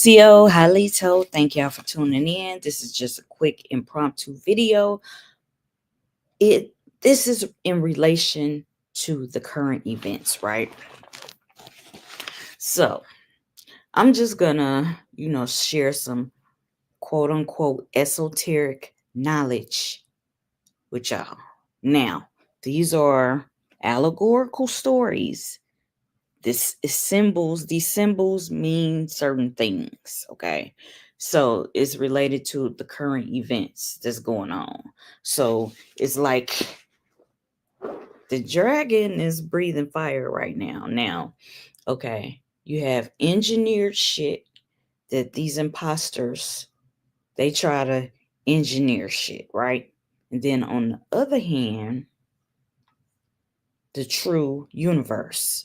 CO Halito, thank y'all for tuning in. This is just a quick impromptu video. This is in relation to the current events, right? So I'm just gonna, share some quote unquote esoteric knowledge with y'all. Now, these are allegorical stories. This is symbols. These symbols mean certain things, okay? So it's related to the current events that's going on. So it's like the dragon is breathing fire right now. Now, okay, you have engineered shit that these imposters, they try to engineer shit, right? And then on the other hand, the true universe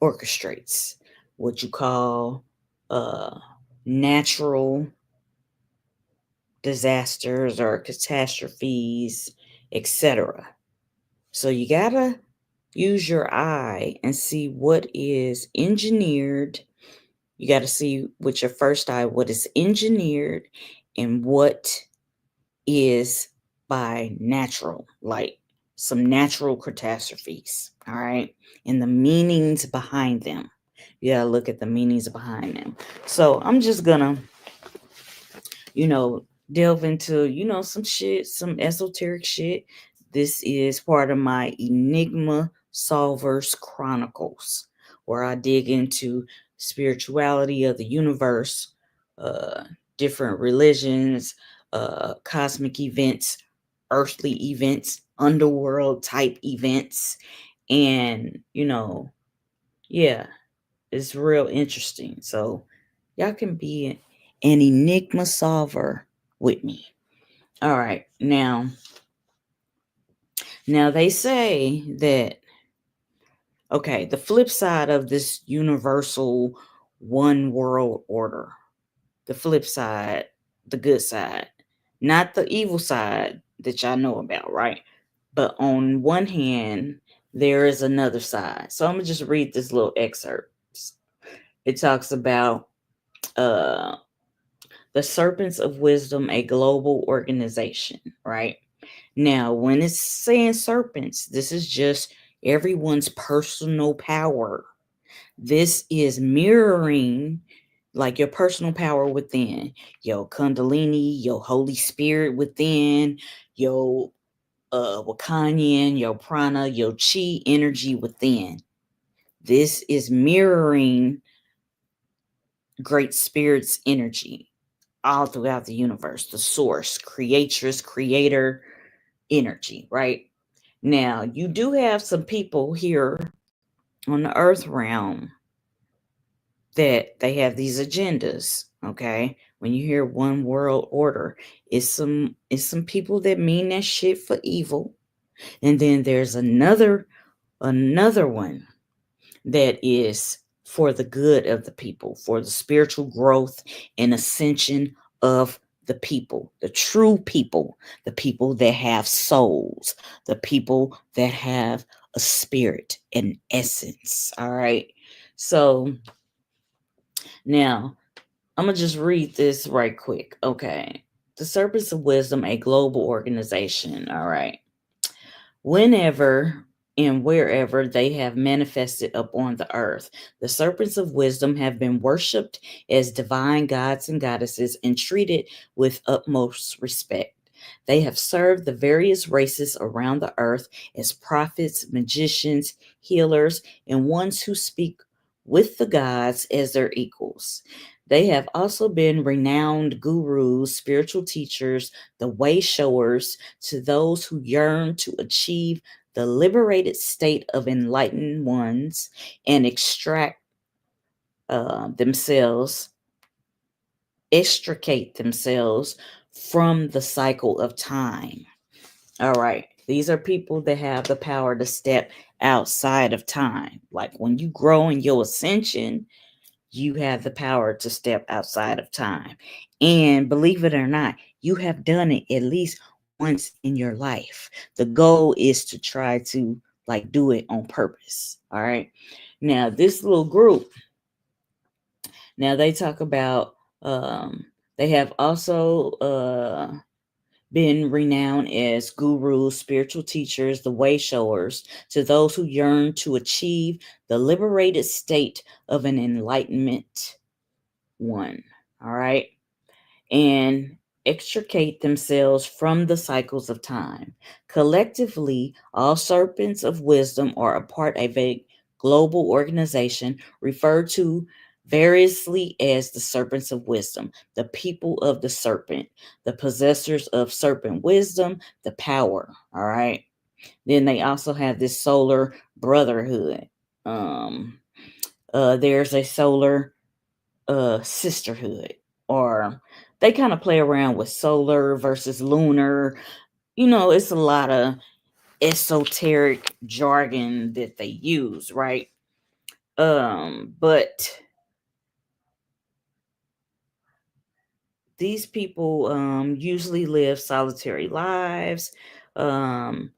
orchestrates what you call natural disasters or catastrophes, etc. So you gotta use your eye and see what is engineered. You got to see with your first eye what is engineered and what is by natural, like some natural catastrophes. All right. And the meanings behind them. You got to look at the meanings behind them. So I'm just going to, delve into, some shit, some esoteric shit. This is part of my Enigma Solvers Chronicles, where I dig into spirituality of the universe, different religions, cosmic events, earthly events, underworld type events. And, yeah, it's real interesting. So y'all can be an enigma solver with me. All right. Now they say that, okay, the flip side of this universal one world order, the flip side, the good side, not the evil side that y'all know about, right? But on one hand, there is another side. So I'm going to just read this little excerpt. It talks about the Serpents of Wisdom, a global organization, right? Now, when it's saying serpents, this is just everyone's personal power. This is mirroring like your personal power within, your Kundalini, your Holy Spirit within, your Wakanyan, your prana, your chi energy within. This is mirroring Great Spirit's energy all throughout the universe, the source, creatress, creator energy, right? Now, you do have some people here on the earth realm that they have these agendas, okay? When you hear one world order, it's some people that mean that shit for evil. And then there's another one that is for the good of the people, for the spiritual growth and ascension of the people, the true people, the people that have souls, the people that have a spirit, an essence. All right. So now I'm going to just read this right quick. Okay. The Serpents of Wisdom, a global organization. All right. Whenever and wherever they have manifested upon the earth, the serpents of wisdom have been worshipped as divine gods and goddesses and treated with utmost respect. They have served the various races around the earth as prophets, magicians, healers, and ones who speak with the gods as their equals. They have also been renowned gurus, spiritual teachers, the way showers to those who yearn to achieve the liberated state of enlightened ones and themselves, extricate themselves from the cycle of time. All right. These are people that have the power to step outside of time. Like when you grow in your ascension, you have the power to step outside of time. And believe it or not, you have done it at least once in your life. The goal is to try to like do it on purpose. All right. Now, this little group, now they talk about they have also been renowned as gurus, spiritual teachers, the way showers to those who yearn to achieve the liberated state of an enlightenment one. All right. And extricate themselves from the cycles of time. Collectively, all serpents of wisdom are a part of a global organization referred to variously as the serpents of wisdom, the people of the serpent, the possessors of serpent wisdom, the power. All right. Then they also have this solar brotherhood. There's a solar sisterhood, or they kind of play around with solar versus lunar. It's a lot of esoteric jargon that they use, right? But these people usually live solitary lives. And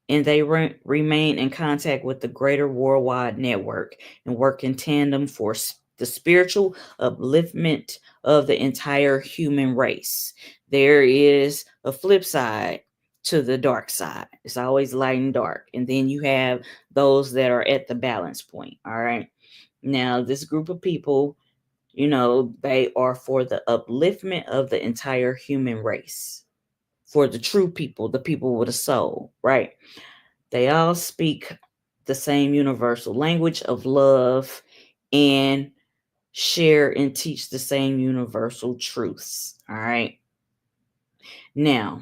they remain in contact with the greater worldwide network and work in tandem for the spiritual upliftment of the entire human race. There is a flip side to the dark side. It's always light and dark. And then you have those that are at the balance point. All right. Now, this group of people, they are for the upliftment of the entire human race, for the true people, the people with a soul, right? They all speak the same universal language of love and share and teach the same universal truths. All right. Now,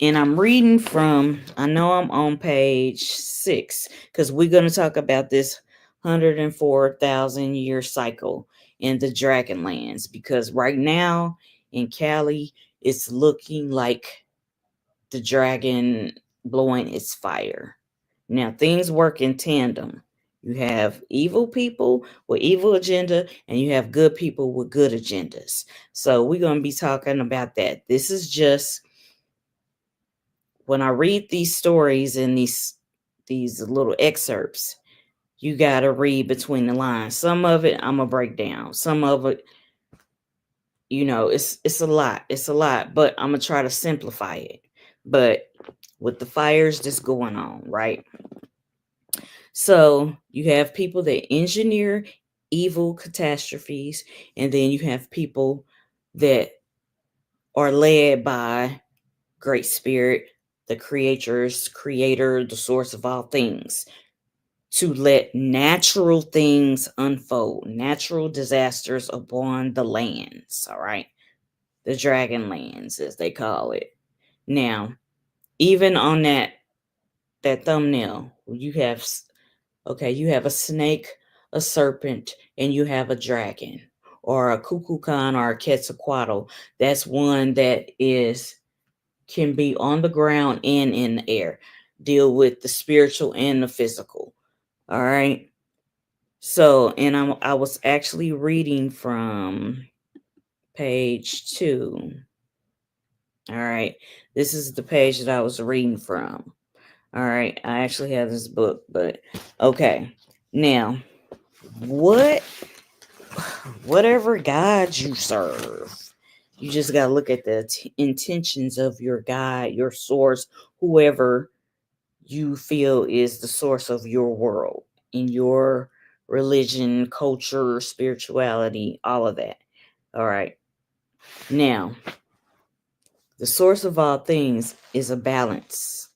and I'm reading from, I know I'm on page 6 because we're going to talk about this 104,000 year cycle in the Dragonlands, because right now in Cali, it's looking like the dragon blowing its fire. Now, things work in tandem. You have evil people with evil agenda, and you have good people with good agendas. So we're going to be talking about that. This is just, when I read these stories and these little excerpts, you got to read between the lines. Some of it I'm going to break down. Some of it, it's a lot. It's a lot, but I'm going to try to simplify it. But with the fires that's going on, right? So you have people that engineer evil catastrophes, and then you have people that are led by Great Spirit, the creator, the source of all things, to let natural things unfold, natural disasters upon the lands, all right? The dragon lands, as they call it. Now, even on that thumbnail, you have a snake, a serpent, and you have a dragon, or a kukulkan, or a quetzalcoatl. That's one that can be on the ground and in the air. Deal with the spiritual and the physical. All right. So, and I was actually reading from page 2. All right. This is the page that I was reading from. All right. I actually have this book, but okay. Now, whatever God you serve, You just got to look at the intentions of your guide, your source, whoever you feel is the source of your world, in your religion, culture, spirituality, all of that. All right. Now, the source of all things is a balance.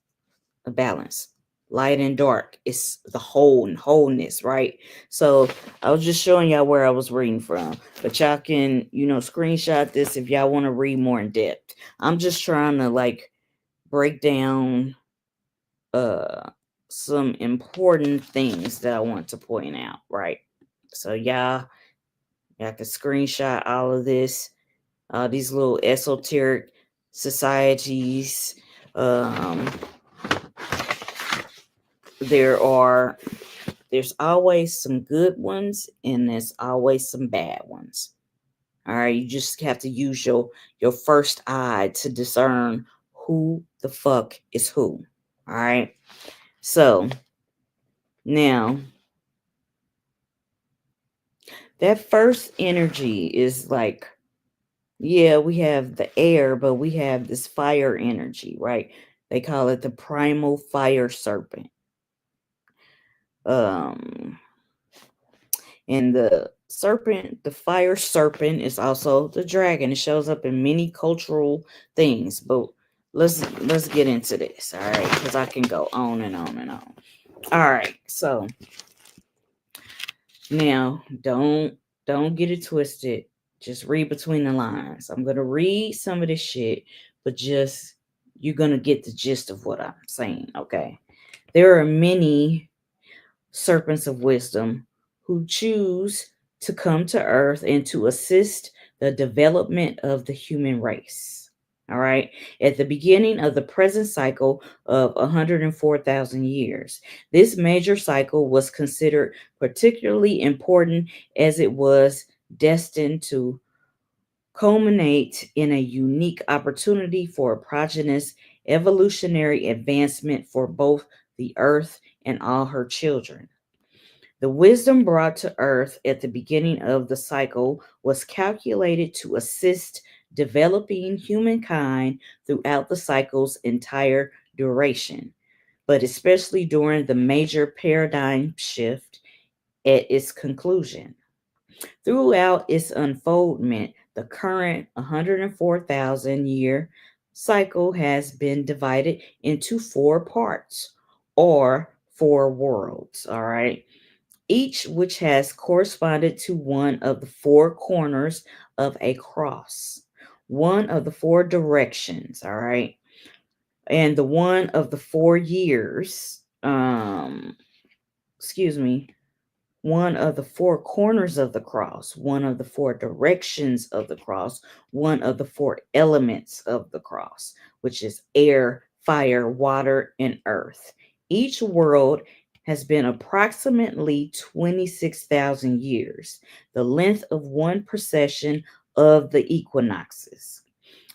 A balance. Light and dark. It's the whole and wholeness, right? So I was just showing y'all where I was reading from. But y'all can, screenshot this if y'all want to read more in depth. I'm just trying to break down uh some important things that I want to point out, right? So y'all can screenshot all of this, these little esoteric societies. Um, there's always some good ones and there's always some bad ones. All right, you just have to use your first eye to discern who the fuck is who. All right. So now that first energy is yeah, we have the air, but we have this fire energy, right? They call it the primal fire serpent. Um, and the fire serpent is also the dragon. It shows up in many cultural things, but let's get into this, all right? Because I can go on and on and on. All right, so now don't get it twisted. Just read between the lines. I'm gonna read some of this shit, but just you're gonna get the gist of what I'm saying, okay? There are many serpents of wisdom who choose to come to earth and to assist the development of the human race. All right. At the beginning of the present cycle of 104,000 years, this major cycle was considered particularly important as it was destined to culminate in a unique opportunity for progenies evolutionary advancement for both the earth and all her children. The wisdom brought to earth at the beginning of the cycle was calculated to assist developing humankind throughout the cycle's entire duration, but especially during the major paradigm shift at its conclusion. Throughout its unfoldment, the current 104,000 year cycle has been divided into four parts or four worlds, all right? Each which has corresponded to one of the four corners of a cross, one of the four directions, all right? And the one of the 4 years, excuse me, one of the four corners of the cross, one of the four directions of the cross, one of the four elements of the cross, which is air, fire, water, and earth. Each world has been approximately 26,000 years, the length of one precession of the equinoxes,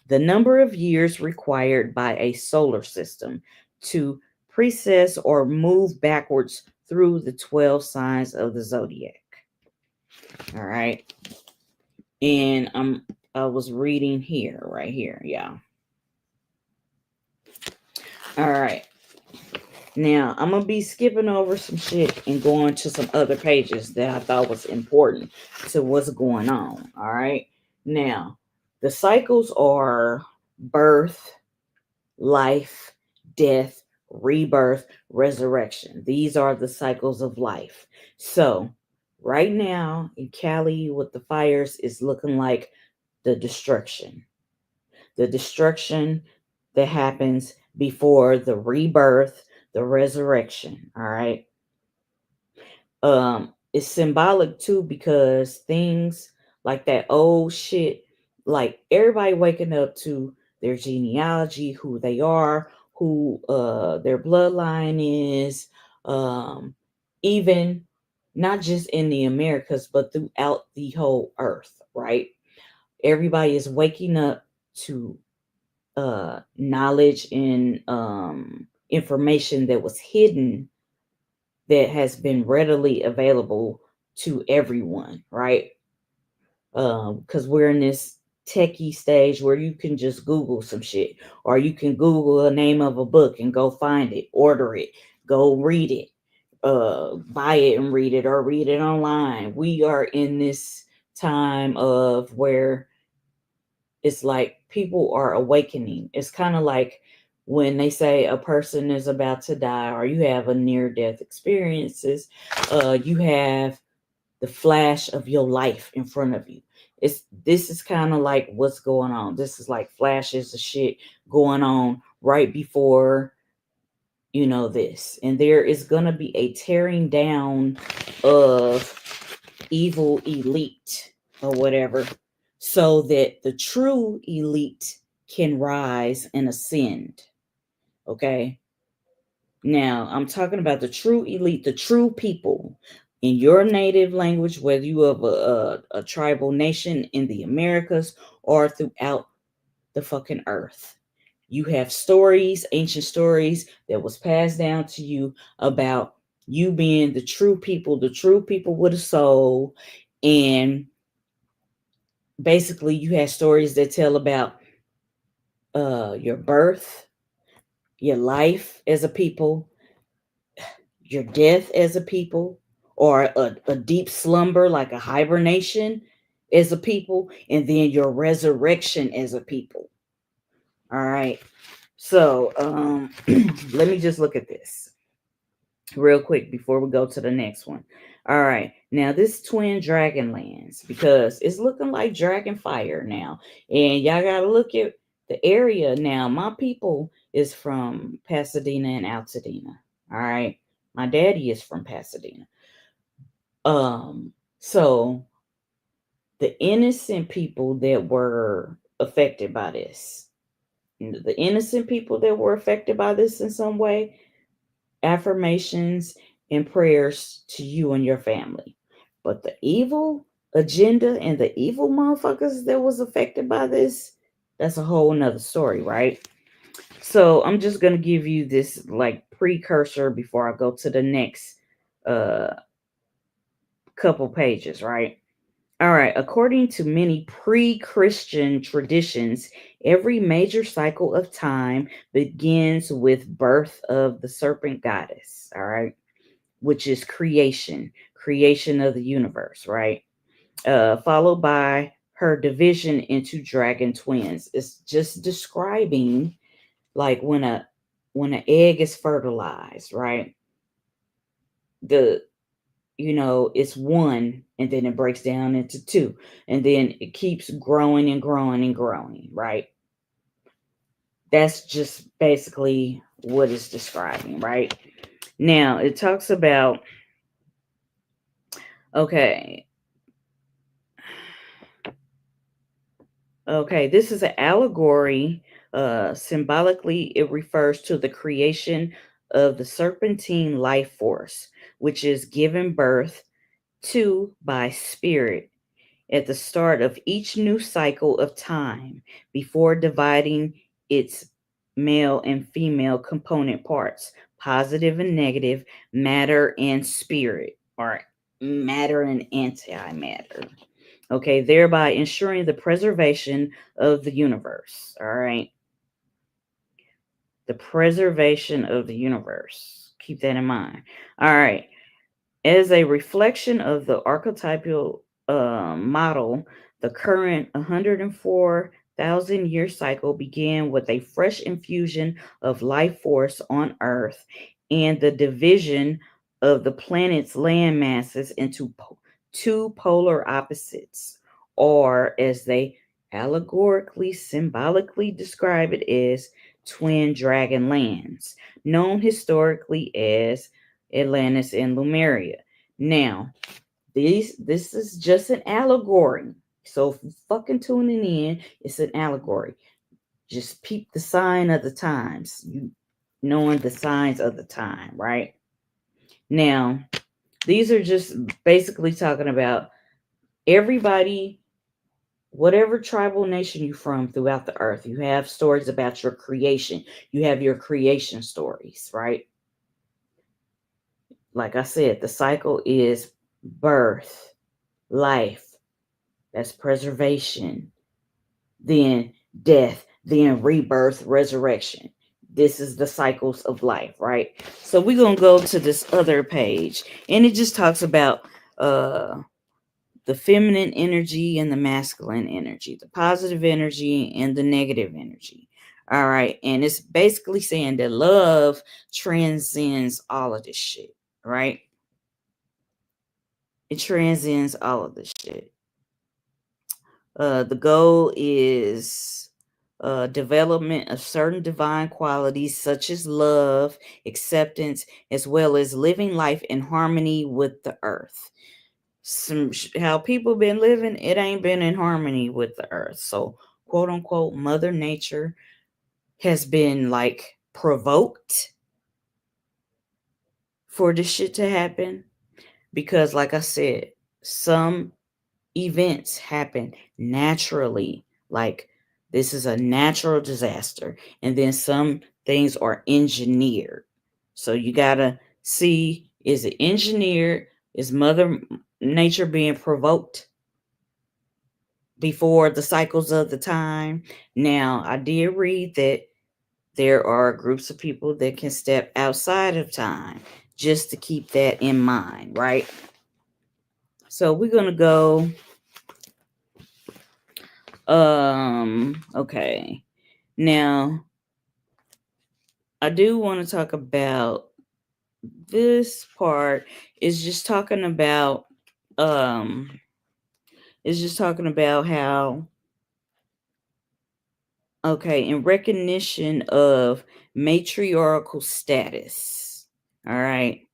the number of years required by a solar system to precess or move backwards through the 12 signs of the zodiac. All right. And I was reading here, right here. Yeah. All right. Now I'm gonna be skipping over some shit and going to some other pages that I thought was important to what's going on. All right. Now, the cycles are birth, life, death, rebirth, resurrection. These are the cycles of life. So, right now in Cali with the fires is looking like the destruction. The destruction that happens before the rebirth, the resurrection. All right. It's symbolic too because things like that old shit, like everybody waking up to their genealogy, who they are, who their bloodline is, um even not just in the Americas but throughout the whole earth, right? Everybody is waking up to knowledge and information that was hidden, that has been readily available to everyone, right? Because we're in this techie stage where you can just Google some shit, or you can Google a name of a book and go find it, order it, go read it, buy it and read it, or read it online. We are in this time of where it's like people are awakening. It's kind of like when they say a person is about to die or you have a near death experiences, you have the flash of your life in front of you. This is kind of like what's going on. This is like flashes of shit going on right before this. And there is going to be a tearing down of evil elite or whatever, so that the true elite can rise and ascend. Okay. Now, I'm talking about the true elite, the true people in your native language, whether you have a tribal nation in the Americas or throughout the fucking earth. You have stories, ancient stories that was passed down to you about you being the true people with a soul. And basically, you have stories that tell about your birth, your life as a people, your death as a people, or a deep slumber like a hibernation as a people, and then your resurrection as a people. All right. So let me just look at this real quick before we go to the next one. All right. Now this twin dragon lands, because it's looking like dragon fire now. And y'all gotta look at the area now. My people is from Pasadena and Altadena. All right. My daddy is from Pasadena. So the innocent people that were affected by this, the innocent people that were affected by this in some way, affirmations and prayers to you and your family. But the evil agenda and the evil motherfuckers that was affected by this, that's a whole nother story, right? So I'm just gonna give you this like precursor before I go to the next uh couple pages, right? All right, according to many pre-Christian traditions, every major cycle of time begins with birth of the serpent goddess, all right, which is creation of the universe, right? Followed by her division into dragon twins. It's just describing like when an egg is fertilized, right? The it's one, and then it breaks down into two, and then it keeps growing and growing and growing, right? That's just basically what it's describing, right? Now it talks about, okay, this is an allegory. Symbolically, it refers to the creation of the serpentine life force, which is given birth to by spirit at the start of each new cycle of time, before dividing its male and female component parts, positive and negative, matter and spirit, or matter and antimatter. Okay, thereby ensuring the preservation of the universe. All right, the preservation of the universe. Keep that in mind. All right, as a reflection of the archetypal model, the current 104,000 year cycle began with a fresh infusion of life force on Earth and the division of the planet's land masses into two polar opposites, or as they allegorically, symbolically describe it as twin dragon lands, known historically as Atlantis and Lemuria. Now, this is just an allegory. So if you fucking tuning in, it's an allegory. Just peep the sign of the times. You knowing the signs of the time, right? Now, these are just basically talking about everybody, whatever tribal nation you're from throughout the earth. You have stories about your creation. You have your creation stories, right? Like I said, the cycle is birth, life, that's preservation, then death, then rebirth, resurrection. This is the cycles of life, right? So we're gonna go to this other page, and it just talks about the feminine energy and the masculine energy, the positive energy and the negative energy. All right, and it's basically saying that love transcends all of this shit, right? It transcends all of this shit. The goal is development of certain divine qualities such as love, acceptance, as well as living life in harmony with the earth. How people been living, it ain't been in harmony with the earth. So, quote unquote, Mother Nature has been like provoked for this shit to happen because, like I said, some events happen naturally, like this is a natural disaster, and then some things are engineered. So you gotta see, is it engineered? Is Mother Nature being provoked before the cycles of the time? Now, I did read that there are groups of people that can step outside of time, just to keep that in mind, right? So we're gonna go. Okay. Now, I do want to talk about this part is just talking about um is just talking about how, okay, in recognition of matriarchal status. All right.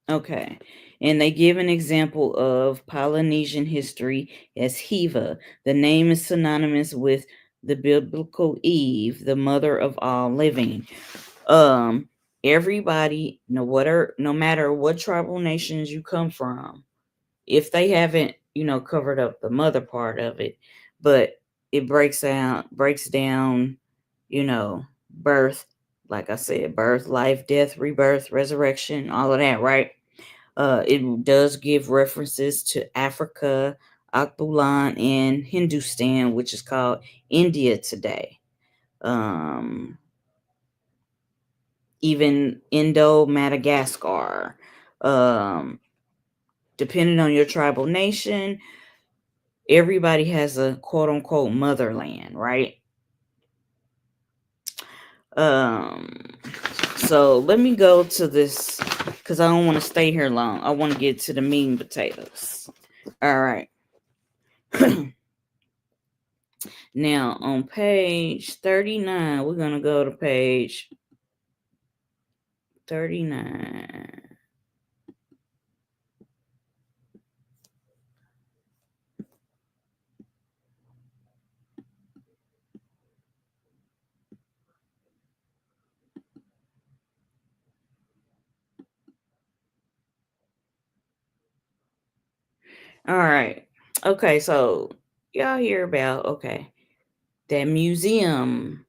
Okay. And they give an example of Polynesian history as Hiva. The name is synonymous with the biblical Eve, the mother of all living. Um, Everybody, no matter what tribal nations you come from, if they haven't, covered up the mother part of it, but it breaks down, birth, like I said, birth, life, death, rebirth, resurrection, all of that, right? It does give references to Africa, Akbulan, and Hindustan, which is called India today. Um, Even Indo-Madagascar. Um, Depending on your tribal nation, everybody has a quote unquote motherland, right? Um, so let me go to this because I don't want to stay here long. I want to get to the meat and potatoes. All right. Now on page 39, we're gonna go to page 39. All right. Okay, so y'all hear about, okay, that museum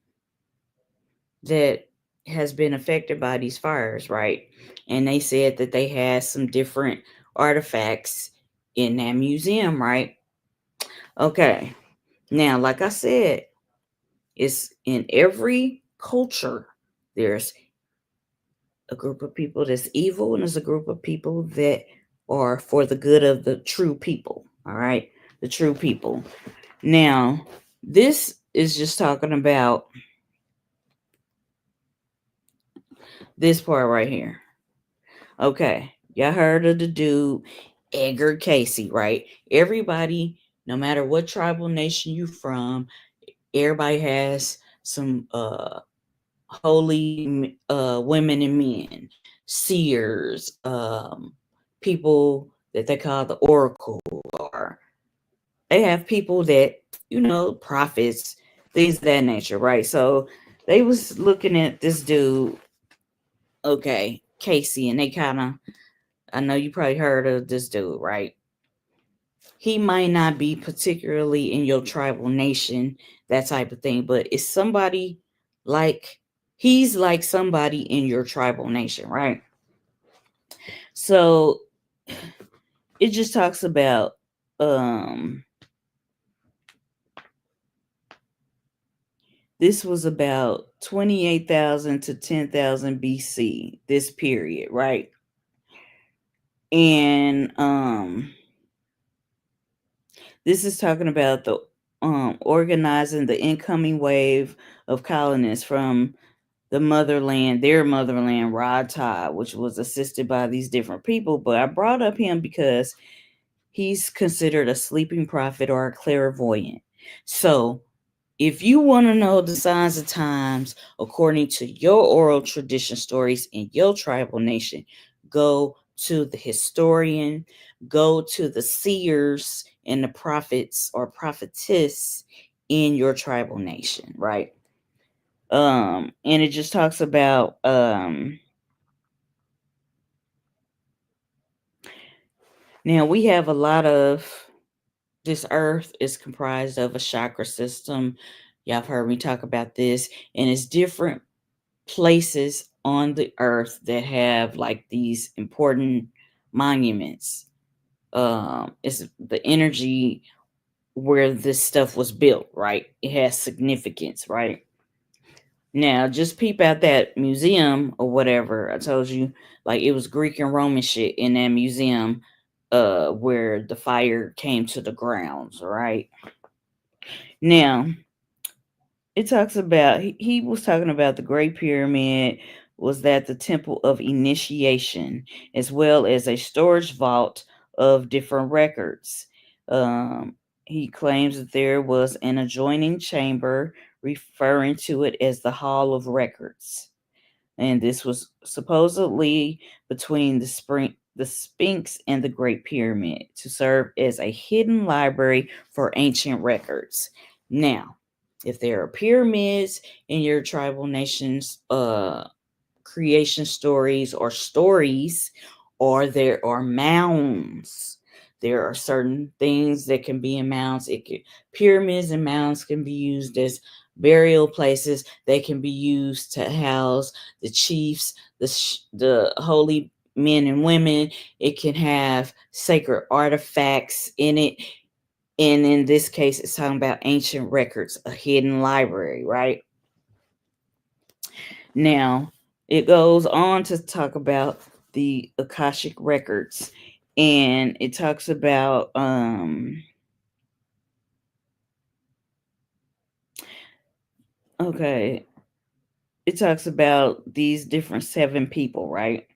that has been affected by these fires, right? And they said that they had some different artifacts in that museum, right? Okay. Now, like I said, it's in every culture, there's a group of people that's evil, and there's a group of people that are for the good of the true people. All right. The true people. Now, this is just talking about this part right here. Okay. Y'all heard of the dude, Edgar Casey, right? Everybody, no matter what tribal nation you from, everybody has some holy women and men, seers, people that they call the oracle, or they have people that, prophets, things of that nature, right? So they was looking at this dude, okay, Casey, and they kind of, I know you probably heard of this dude, right? He might not be particularly in your tribal nation, that type of thing, but it's somebody like, he's like somebody in your tribal nation, right? So it just talks about um This was about 28,000 to 10,000 BC, this period, right? And this is talking about the organizing the incoming wave of colonists from the motherland, their motherland, Rata, which was assisted by these different people. But I brought up him because he's considered a sleeping prophet or a clairvoyant. So if you want to know the signs of times according to your oral tradition stories in your tribal nation, go to the historian, go to the seers and the prophets or prophetess in your tribal nation, right? And it just talks about now we have a lot of this earth is comprised of a chakra system. Y'all have heard me talk about this, and it's different places on the earth that have like these important monuments. It's the energy where this stuff was built, right? It has significance, right? Now, just peep out that museum or whatever I told you, like it was Greek and Roman shit in that museum, where the fire came to the grounds, right? Now, it talks about he was talking about the Great Pyramid was that the temple of initiation as well as a storage vault of different records. He claims that there was an adjoining chamber referring to it as the Hall of Records, and this was supposedly between the Sphinx and the Great Pyramid to serve as a hidden library for ancient records. Now, if there are pyramids in your tribal nations, creation stories or there are mounds. There are certain things that can be in mounds. Pyramids and mounds can be used as burial places. They can be used to house the chiefs, the holy men and women. It can have sacred artifacts in it. And in this case, it's talking about ancient records, a hidden library, right? Now, it goes on to talk about the Akashic records, and it talks about okay, it talks about these different seven people, right?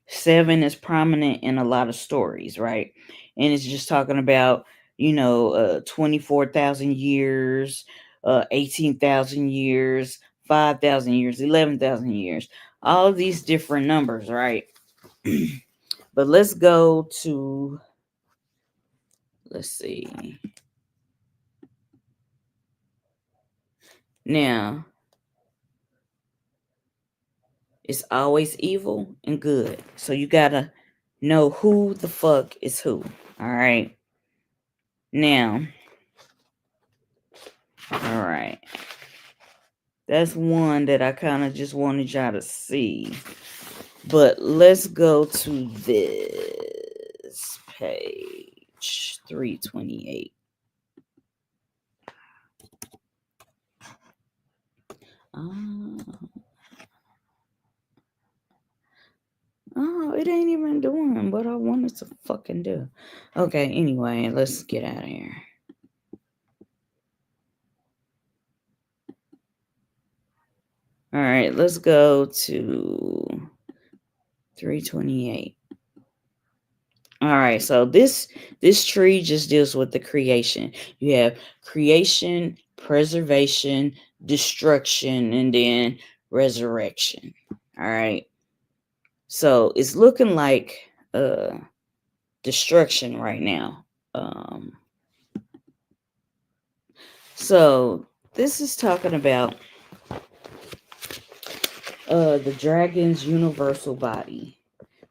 Seven is prominent in a lot of stories, right? And it's just talking about 24,000 years, 18,000 years, 5,000 years, 11,000 years, all these different numbers, right? But let's see. Now, it's always evil and good. So you gotta know who the fuck is who. All right. Now, all right. That's one that I kind of just wanted y'all to see. But let's go to this page 328. Oh, it ain't even doing what I wanted to fucking do. Okay, anyway, let's get out of here. All right, let's go to 328. All right, so this tree just deals with the creation. You have creation, preservation, destruction, and then resurrection. All right. So it's looking like destruction right now. So this is talking about the dragon's universal body.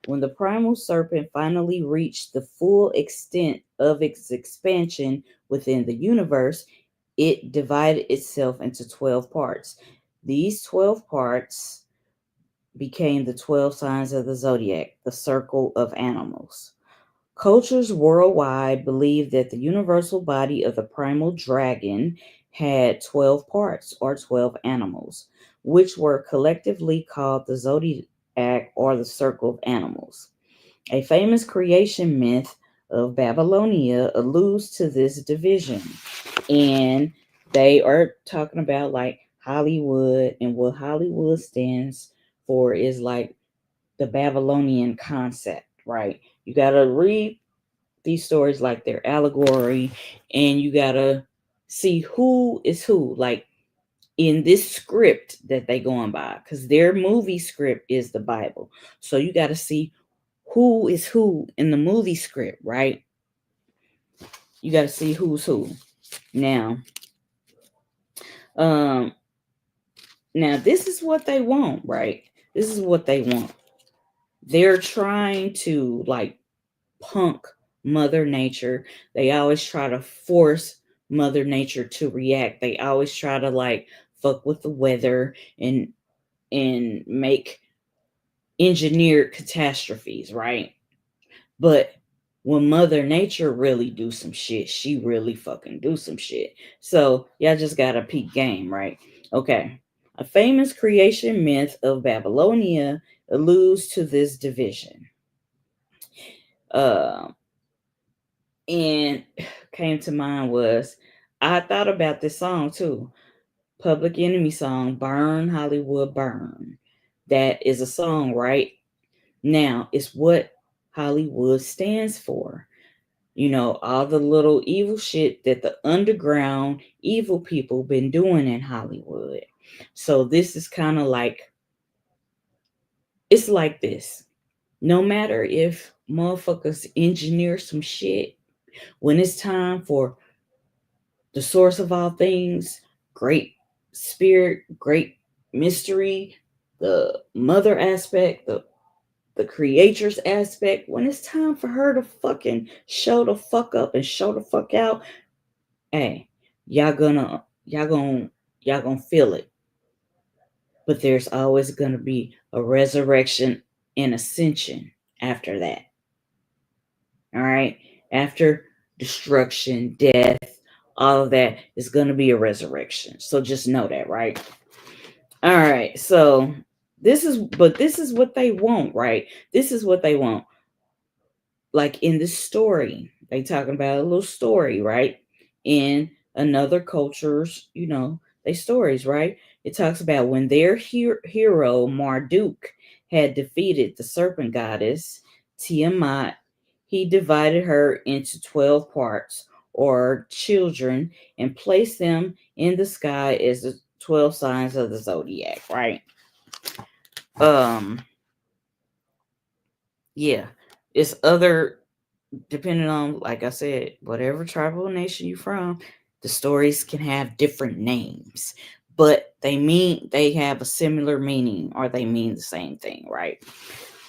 When the primal serpent finally reached the full extent of its expansion within the universe, it divided itself into 12 parts. These 12 parts became the 12 signs of the zodiac, the circle of animals. Cultures worldwide believe that the universal body of the primal dragon had 12 parts or 12 animals, which were collectively called the zodiac or the circle of animals. A famous creation myth of Babylonia alludes to this division, and they are talking about like Hollywood, and what Hollywood stands for is like the Babylonian concept, right? You got to read these stories like they're allegory, and you got to see who is who, like in this script that they going by, because their movie script is the Bible. So you got to see who is who in the movie script, right? You got to see who's who. Now, um, now this is what they want, right? This is what they want. They're trying to like punk Mother Nature. They always try to force Mother Nature to react. They always try to like fuck with the weather and make engineered catastrophes, right? But when Mother Nature really do some shit, she really fucking do some shit. So y'all just gotta peek game, right? Okay. A famous creation myth of Babylonia alludes to this division. Uh, and came to mind was I thought about this song too. Public Enemy song, Burn Hollywood Burn. That is a song, right? Now, it's what Hollywood stands for. You know, all the little evil shit that the underground evil people been doing in Hollywood. So this is kind of like, it's like this. No matter if motherfuckers engineer some shit, when it's time for the source of all things, great spirit, great mystery, the mother aspect, the creator's aspect, when it's time for her to fucking show the fuck up and show the fuck out, hey, y'all gonna feel it. But there's always gonna be a resurrection and ascension after that. All right? After destruction, death, all of that is gonna be a resurrection. So just know that, right? All right. So this is what they want, right? This is what they want. Like in this story, they talking about a little story, right? In another culture's, they stories, right? It talks about when their hero Marduk had defeated the serpent goddess Tiamat, he divided her into 12 parts or children and placed them in the sky as the 12 signs of the zodiac, right? Um, yeah, it's other depending on, like I said, whatever tribal nation you're from, the stories can have different names, but they have a similar meaning or they mean the same thing, right?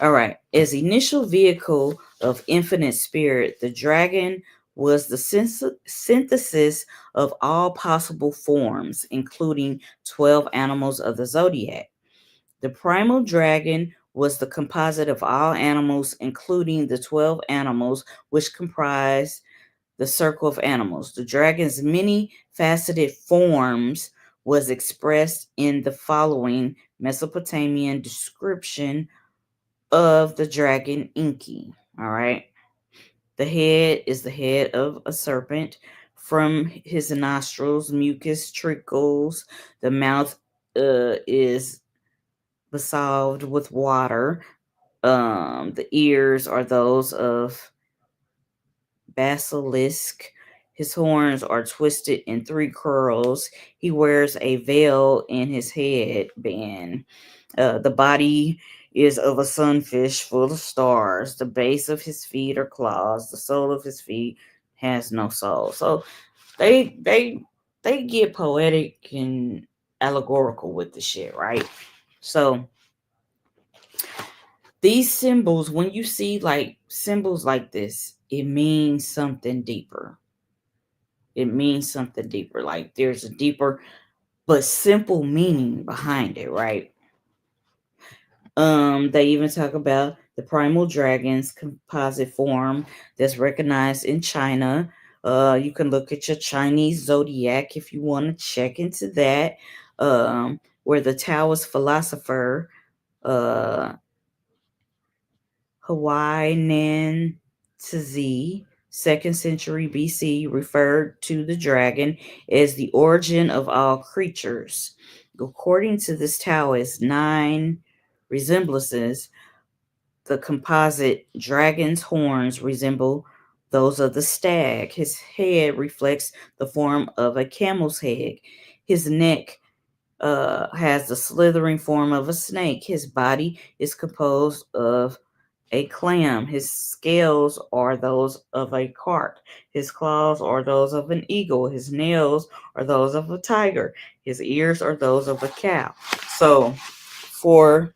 All right. As initial vehicle of infinite spirit, the dragon was the synthesis of all possible forms, including 12 animals of the zodiac. The primal dragon was the composite of all animals, including the 12 animals which comprise the circle of animals. The dragon's many faceted forms was expressed in the following Mesopotamian description of the dragon Enki. All right. The head is the head of a serpent. From his nostrils, mucus trickles. The mouth is dissolved with water. The ears are those of basilisk. His horns are twisted in three curls. He wears a veil in his head band. The body is of a sunfish full of stars. The base of his feet are claws. The sole of his feet has no soul. So they get poetic and allegorical with the shit, right? So these symbols, when you see like symbols like this, it means something deeper. It means something deeper. Like there's a deeper but simple meaning behind it, right? They even talk about the primal dragon's composite form that's recognized in China, You can look at your Chinese zodiac if you want to check into that. Where the Taoist philosopher uh, Huai Tzu, 2nd century BC, referred to the dragon as the origin of all creatures. According to this Taoist, 9 resemblances, the composite dragon's horns resemble those of the stag. His head reflects the form of a camel's head. His neck has the slithering form of a snake. His body is composed of a clam. His scales are those of a carp. His claws are those of an eagle. His nails are those of a tiger. His ears are those of a cow. So, for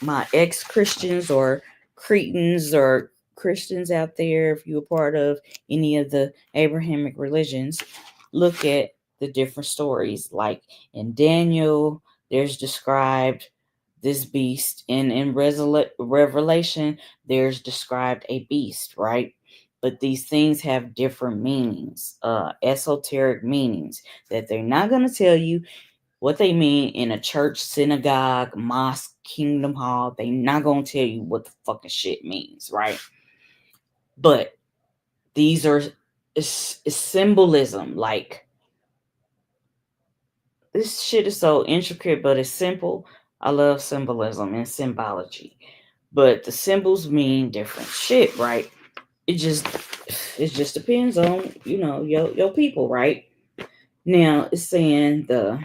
my ex Christians or Cretans or Christians out there, if you're a part of any of the Abrahamic religions, look at the different stories. Like in Daniel, there's described this beast, and in Revelation, there's described a beast, right? But these things have different meanings, esoteric meanings that they're not going to tell you what they mean in a church, synagogue, mosque, kingdom hall. They not gonna tell you what the fucking shit means, right? But these are is symbolism. Like, this shit is so intricate, but it's simple. I love symbolism and symbology, but the symbols mean different shit, right? It just depends on your people, right? Now it's saying the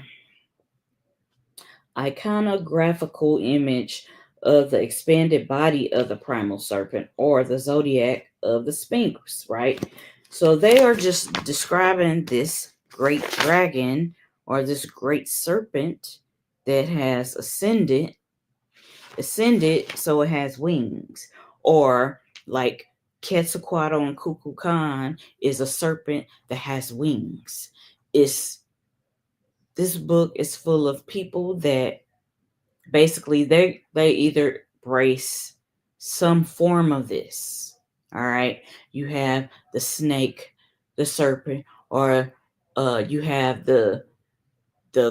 iconographical image of the expanded body of the primal serpent or the zodiac of the Sphinx, right? So they are just describing this great dragon or this great serpent that has ascended so it has wings. Or like Quetzalcoatl and Kukulkan is a serpent that has wings. It's This book is full of people that basically they either brace some form of this. All right, you have the snake, the serpent, or you have the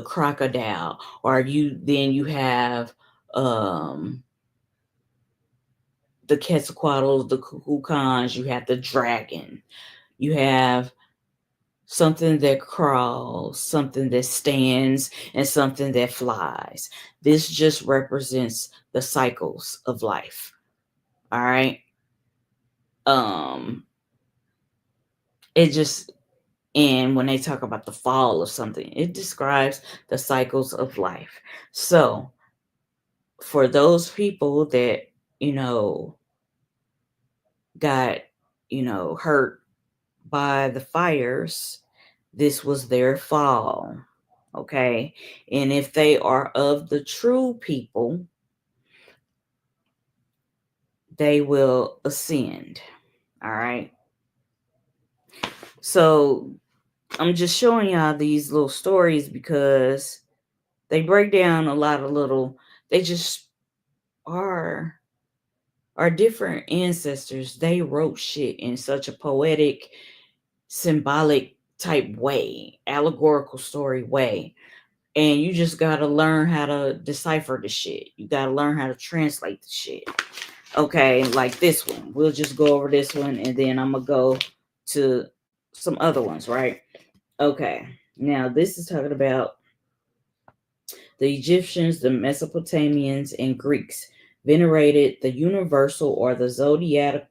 crocodile, or you have um the Quetzalcoatls, the Kukulkans, you have the dragon, you have something that crawls, something that stands, and something that flies. This just represents the cycles of life. All right. Um, it just and when they talk about the fall of something, it describes the cycles of life. So for those people that, you know, got, hurt by the fires, this was their fall. Okay. And if they are of the true people, they will ascend. All right. So I'm just showing y'all these little stories because they break down a lot of they just are our different ancestors. They wrote shit in such a poetic, symbolic type way, allegorical story way. And you just got to learn how to decipher the shit. You got to learn how to translate the shit. Okay, like this one. We'll just go over this one and then I'm going to go to some other ones, right? Okay, now this is talking about the Egyptians, the Mesopotamians, and Greeks venerated the universal or the zodiacal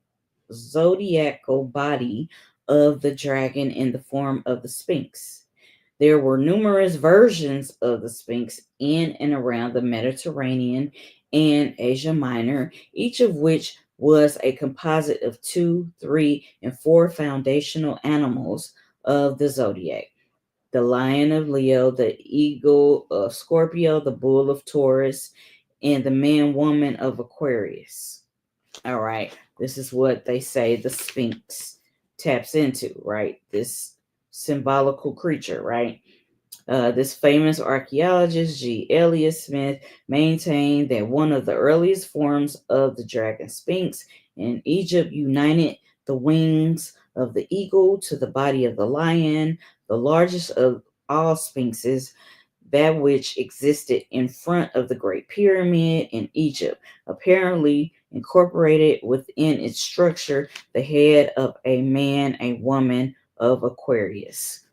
body of the dragon in the form of the Sphinx. There were numerous versions of the Sphinx in and around the Mediterranean and Asia Minor, each of which was a composite of 2, 3, and 4 foundational animals of the zodiac: the lion of Leo, the eagle of Scorpio, the bull of Taurus, and the man woman of Aquarius. All right, this is what they say the Sphinx taps into, right? This symbolical creature, right? This famous archaeologist, G. Eliot Smith, maintained that one of the earliest forms of the dragon Sphinx in Egypt united the wings of the eagle to the body of the lion, the largest of all sphinxes, that which existed in front of the Great Pyramid in Egypt, apparently incorporated within its structure the head of a man, a woman of Aquarius,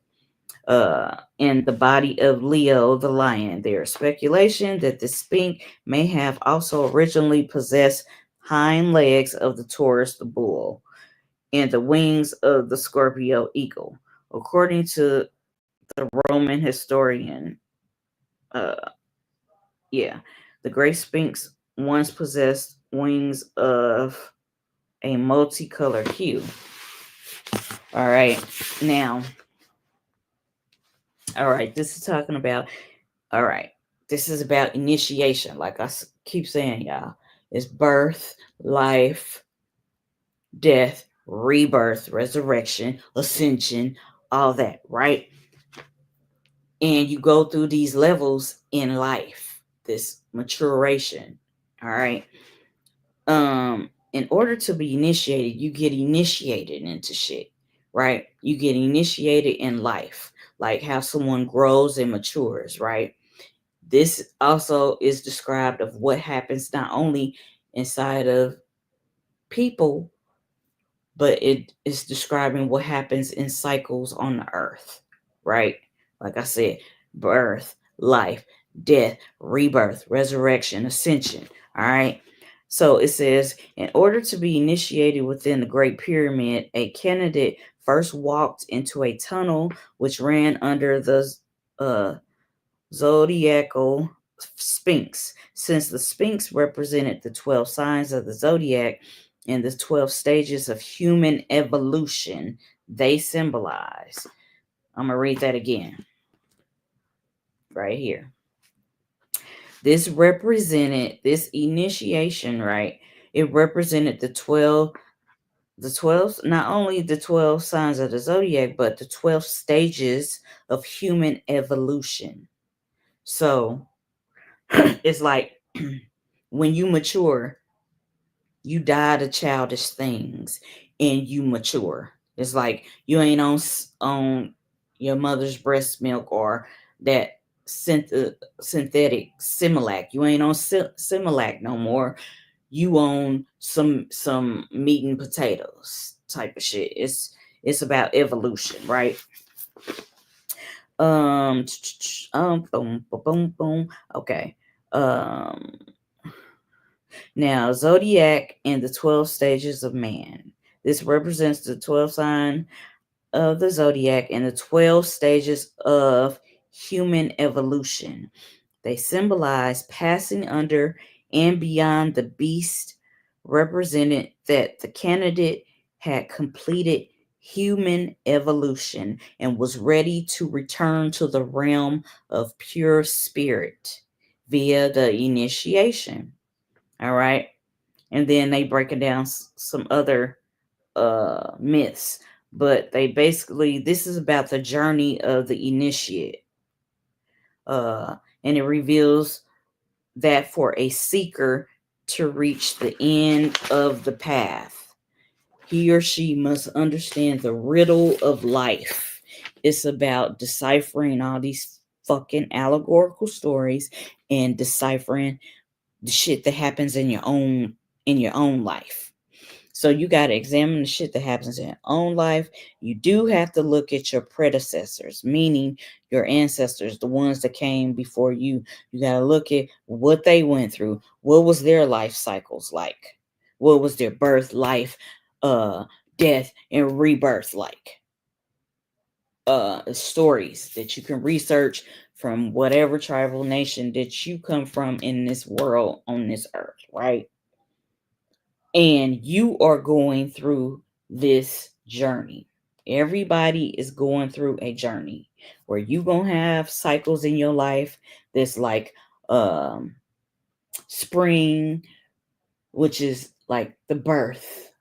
in the body of Leo the lion. There is speculation that the Sphinx may have also originally possessed hind legs of the Taurus the bull and the wings of the Scorpio eagle. According to the Roman historian, uh, yeah, the Great Sphinx once possessed wings of a multicolored hue. All right, now, all right, this is talking about, all right, this is about initiation. Like I keep saying, y'all, it's birth, life, death, rebirth, resurrection, ascension, all that, right? And you go through these levels in life, this maturation, all right? In order to be initiated, you get initiated into shit, right? You get initiated in life, like how someone grows and matures, right? This also is described of what happens not only inside of people, but it is describing what happens in cycles on the earth, right? Like I said, birth, life, death, rebirth, resurrection, ascension, all right? So it says, in order to be initiated within the Great Pyramid, a candidate first walked into a tunnel which ran under the uh, zodiacal sphinx. Since the sphinx represented the 12 signs of the zodiac and the 12 stages of human evolution they symbolize. I'm going to read that again right here. This represented this initiation, right? It represented the 12, not only the 12 signs of the zodiac, but the 12 stages of human evolution. So it's like when you mature, you die to childish things and you mature. It's like you ain't on your mother's breast milk or that synthetic Similac. You ain't on Similac no more. You own some meat and potatoes type of shit. It's about evolution, right? Boom, boom, boom, boom. Okay. Um, Now, zodiac and the 12 stages of man. This represents the 12 sign of the zodiac and the 12 stages of human evolution. They symbolize passing under and beyond the beast, represented that the candidate had completed human evolution and was ready to return to the realm of pure spirit via the initiation. All right. And then they breaking down some other myths, but they basically, this is about the journey of the initiate, and it reveals that for a seeker to reach the end of the path, he or she must understand the riddle of life. It's about deciphering all these fucking allegorical stories and deciphering the shit that happens in your own life. So you got to examine the shit that happens in your own life. You do have to look at your predecessors, meaning your ancestors, the ones that came before you. You got to look at what they went through. What was their life cycles like? What was their birth, life, death, and rebirth like? Stories that you can research from whatever tribal nation that you come from in this world, on this earth, right? And you are going through this journey. Everybody is going through a journey where you gonna have cycles in your life that's like spring, which is like the birth.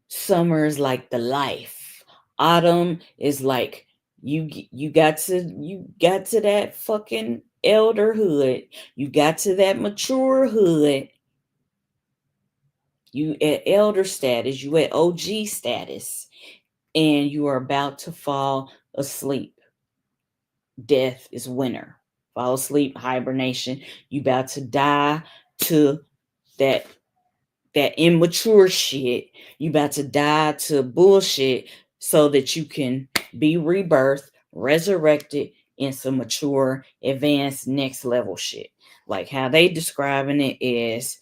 Summer is like the life. Autumn is like you got to that fucking elderhood. You got to that maturehood. You at elder status, you at OG status. and you are about to fall asleep. Death is winter. Fall asleep, hibernation. You about to die to that immature shit. You about to die to bullshit so that you can be rebirthed, resurrected in some mature, advanced, next level shit. Like how they describing it is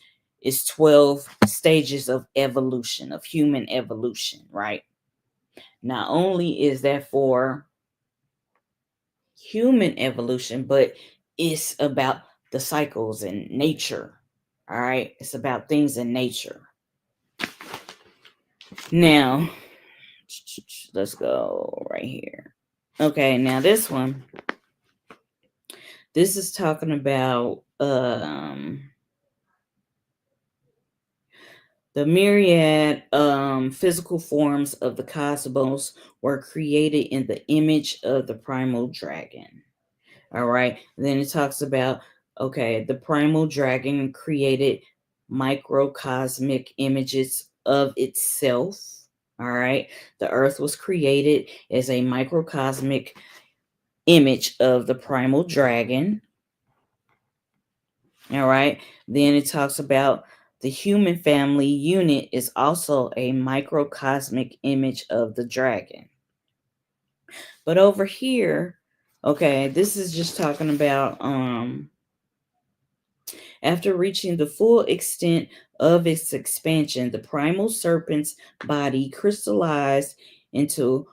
12 stages of evolution, of human evolution, right? Not only is that for human evolution, but it's about the cycles in nature. All right, it's about things in nature. Now, let's go right here. Okay, now this one. This is talking about the myriad physical forms of the cosmos were created in the image of the primal dragon. All right. Then it talks about, okay, the primal dragon created microcosmic images of itself. All right. The earth was created as a microcosmic image of the primal dragon. All right. Then it talks about the human family unit is also a microcosmic image of the dragon. But over here, okay, this is just talking about after reaching the full extent of its expansion, the primal serpent's body crystallized into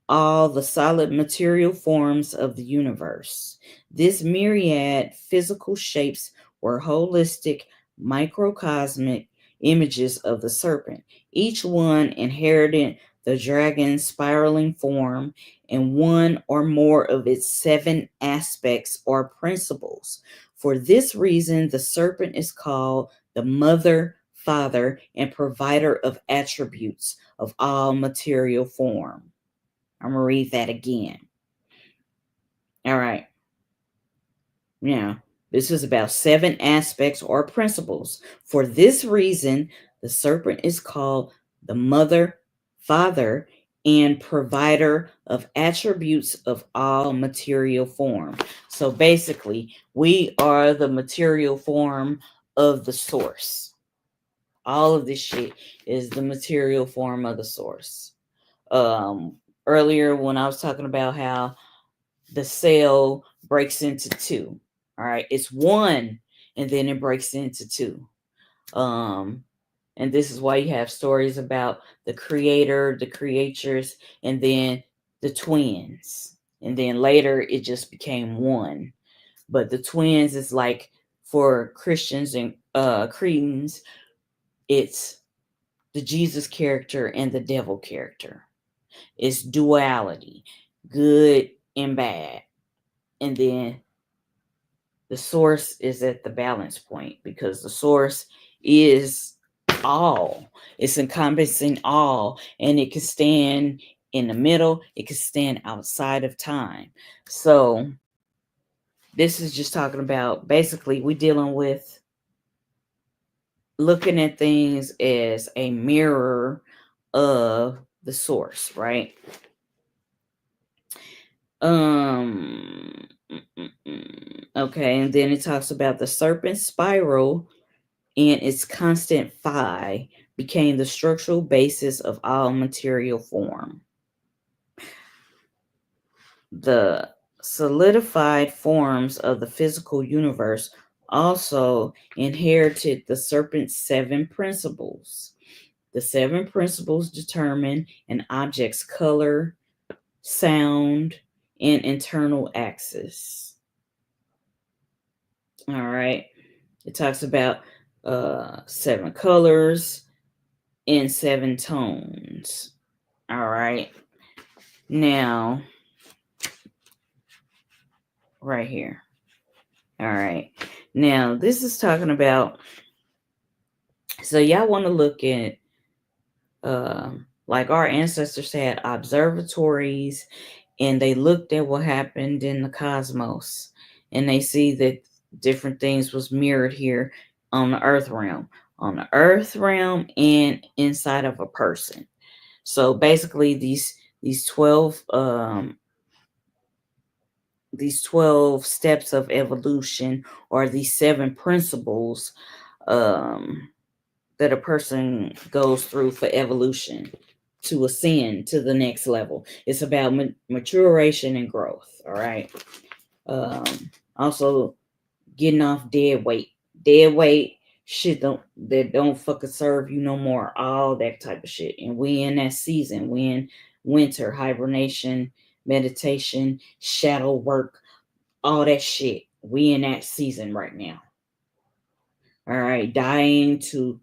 all the solid material forms of the universe. This myriad physical shapes were holistic, microcosmic images of the serpent, each one inherited the dragon's spiraling form and one or more of its 7 aspects or principles. For this reason, the serpent is called the mother, father, and provider of attributes of all material form. I'm going to read that again. All right. Now, this is about 7 aspects or principles. For this reason, the serpent is called the mother, father, and provider of attributes of all material form. So basically, we are the material form of the source. All of this shit is the material form of the source. Earlier when I was talking about how the cell breaks into 2. All right, it's 1 and then it breaks into 2. And this is why you have stories about the creator, the creatures, and then the twins. And then later it just became 1. But the twins is like for Christians and Cretans, it's the Jesus character and the devil character. It's duality, good and bad. And then the source is at the balance point because the source is all. It's encompassing all, and it can stand in the middle. It can stand outside of time. So this is just talking about basically we dealing with looking at things as a mirror of the source, right? Okay, and then it talks about the serpent spiral and its constant phi became the structural basis of all material form. The solidified forms of the physical universe also inherited the serpent's 7 principles. The 7 principles determine an object's color, sound, and internal axis. All right. It talks about 7 colors and 7 tones. All right. Now, right here. All right. Now, this is talking about, so y'all want to look at, like our ancestors had observatories and they looked at what happened in the cosmos and they see that different things was mirrored here on the earth realm and inside of a person. So basically these these 12 steps of evolution, or these 7 principles um, that a person goes through for evolution to ascend to the next level. It's about maturation and growth. All right. Um, Also, getting off dead weight shit that don't fucking serve you no more. All that type of shit. And we in that season. We in winter, hibernation, meditation, shadow work, all that shit. We in that season right now. All right, dying to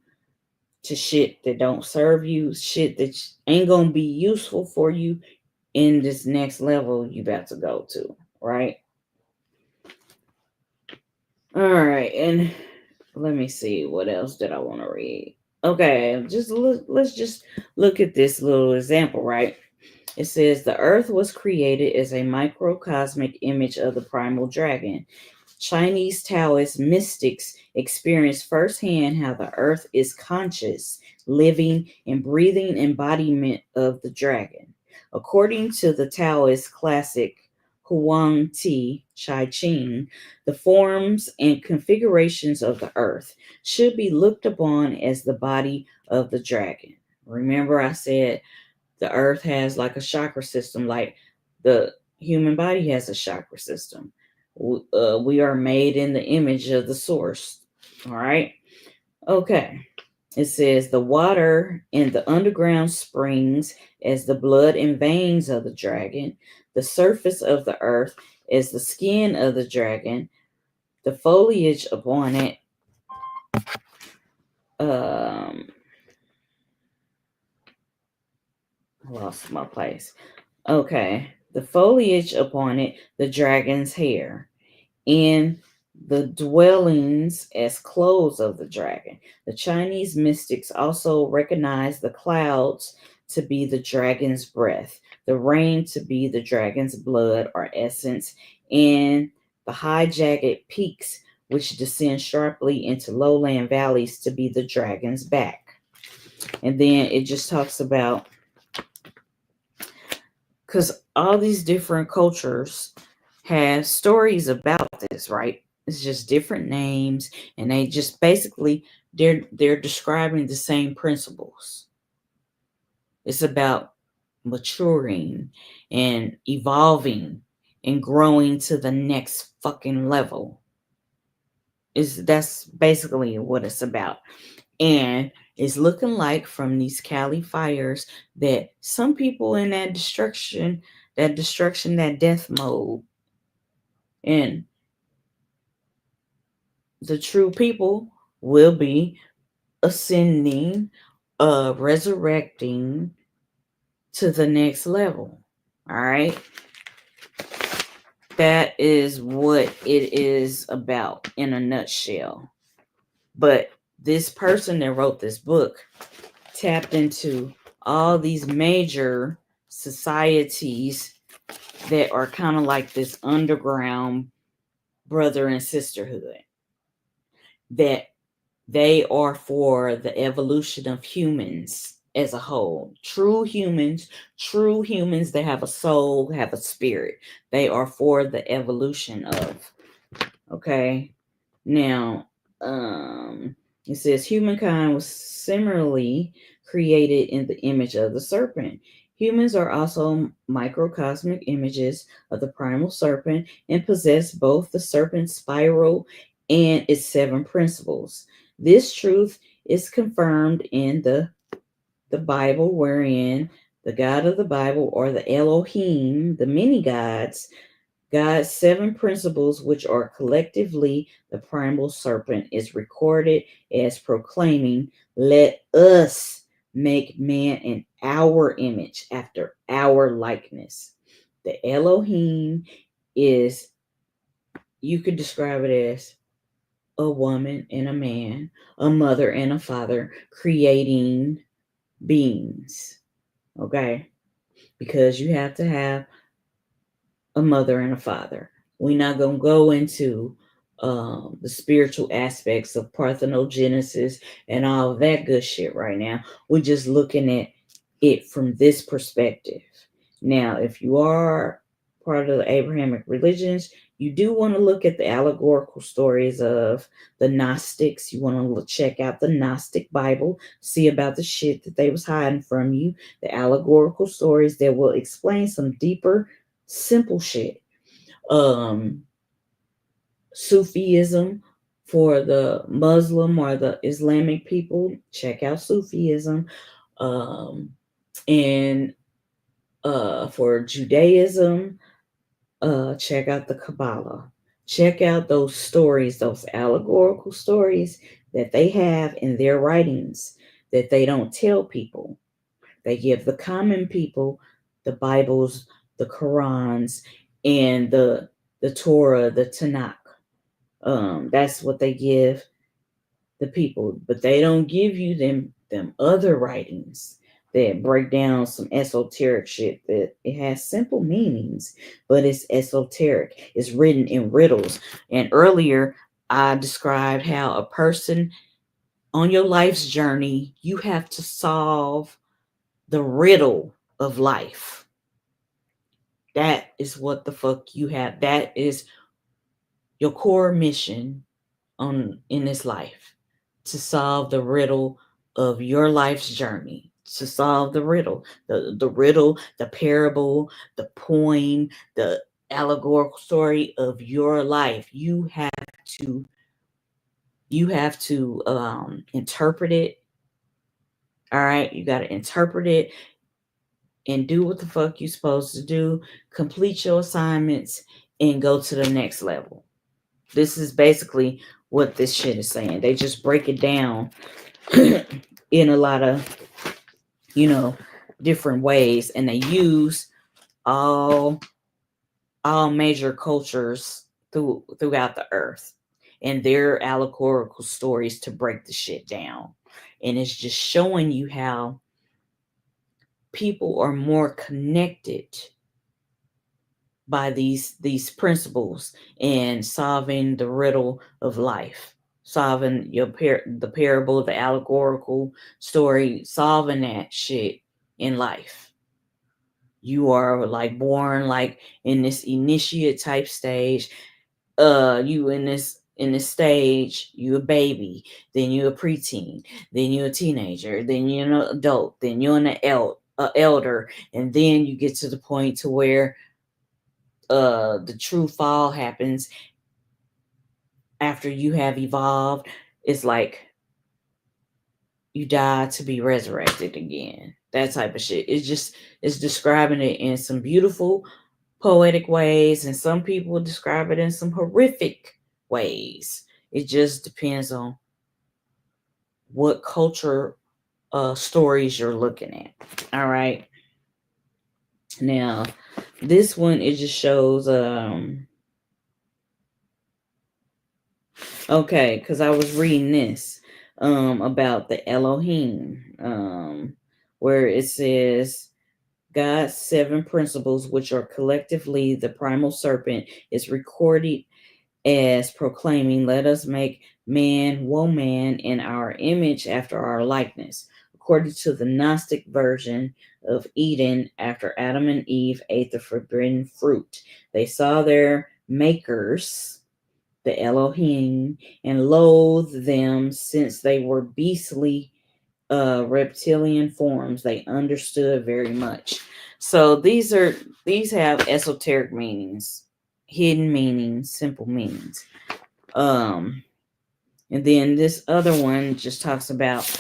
shit that don't serve you, shit that ain't gonna be useful for you in this next level you about to go to, right? All right, and let me see what else did I want to read. Okay, let's just look at this little example, right? It says the earth was created as a microcosmic image of the primal dragon. Chinese Taoist mystics experienced firsthand how the earth is conscious, living, and breathing embodiment of the dragon. According to the Taoist classic Huang Ti Chai Ching, the forms and configurations of the earth should be looked upon as the body of the dragon. Remember, I said the earth has like a chakra system, like the human body has a chakra system. We are made in the image of the source. All right. Okay. It says the water in the underground springs as the blood and veins of the dragon, the surface of the earth as the skin of the dragon, the foliage upon it. I lost my place. Okay. The foliage upon it, the dragon's hair, and the dwellings as clothes of the dragon. The Chinese mystics also recognize the clouds to be the dragon's breath, the rain to be the dragon's blood or essence, and the high jagged peaks which descend sharply into lowland valleys to be the dragon's back. And then it just talks about, because all these different cultures have stories about this, right? It's just different names, and they just basically they're describing the same principles. It's about maturing and evolving and growing to the next fucking level. That's basically what it's about. And it's looking like from these Cali fires that some people in that destruction, that death mode, and the true people will be ascending, resurrecting to the next level. All right. That is what it is about in a nutshell. But this person that wrote this book tapped into all these major societies that are kind of like this underground brother and sisterhood, that they are for the evolution of humans as a whole. True humans that have a soul, have a spirit. They are for the evolution of. Okay. Now, it says humankind was similarly created in the image of the serpent. Humans are also microcosmic images of the primal serpent and possess both the serpent's spiral and its 7 principles. This truth is confirmed in the Bible, wherein the God of the Bible, or the Elohim, the many gods, God's 7 principles, which are collectively the primal serpent, is recorded as proclaiming, "Let us make man in our image, after our likeness." The Elohim is, you could describe it as a woman and a man, a mother and a father, creating beings. Okay? Because you have to have a mother and a father. We're not going to go into the spiritual aspects of parthenogenesis and all of that good shit right now. We're just looking at it from this perspective. Now, if you are part of the Abrahamic religions, you do want to look at the allegorical stories of the Gnostics. You want to check out the Gnostic Bible, see about the shit that they was hiding from you, the allegorical stories that will explain some deeper, simple shit. Sufism for the Muslim or the Islamic people, check out Sufism. And for Judaism, check out the Kabbalah. Check out those stories, those allegorical stories that they have in their writings that they don't tell people. They give the common people the Bibles, the Qurans, and the Torah, the Tanakh. That's what they give the people, but they don't give you them other writings that break down some esoteric shit that it has simple meanings, but it's esoteric. It's written in riddles. And earlier I described how a person on your life's journey, you have to solve the riddle of life. That is what the fuck you have. That is your core mission in this life, to solve the riddle of your life's journey, to solve the riddle, the riddle, the parable, the poem, the allegorical story of your life. You have to interpret it. All right, you got to interpret it and do what the fuck you supposed to do, complete your assignments, and go to the next level. This is basically what this shit is saying. They just break it down in a lot of, different ways, and they use all major cultures throughout the earth and their allegorical stories to break the shit down. And it's just showing you how people are more connected by these principles and solving the riddle of life, solving the parable, the allegorical story, solving that shit in life. You are like born like in this initiate type stage. You in this stage, you a baby, then you a preteen, then you a teenager, then you're an adult, then you're an elder, and then you get to the point to where the true fall happens after you have evolved. It's like you die to be resurrected again. That type of shit. It's describing it in some beautiful poetic ways, and some people describe it in some horrific ways. It just depends on what culture stories you're looking at. All right. Now, this one, it just shows okay, because I was reading this about the Elohim, where it says God's 7 principles, which are collectively the primal serpent, is recorded as proclaiming, "Let us make man, woman, in our image after our likeness." According to the Gnostic version of Eden, after Adam and Eve ate the forbidden fruit, they saw their makers, the Elohim, and loathed them since they were beastly reptilian forms. They understood very much. So these have esoteric meanings, hidden meanings, simple meanings. And then this other one just talks about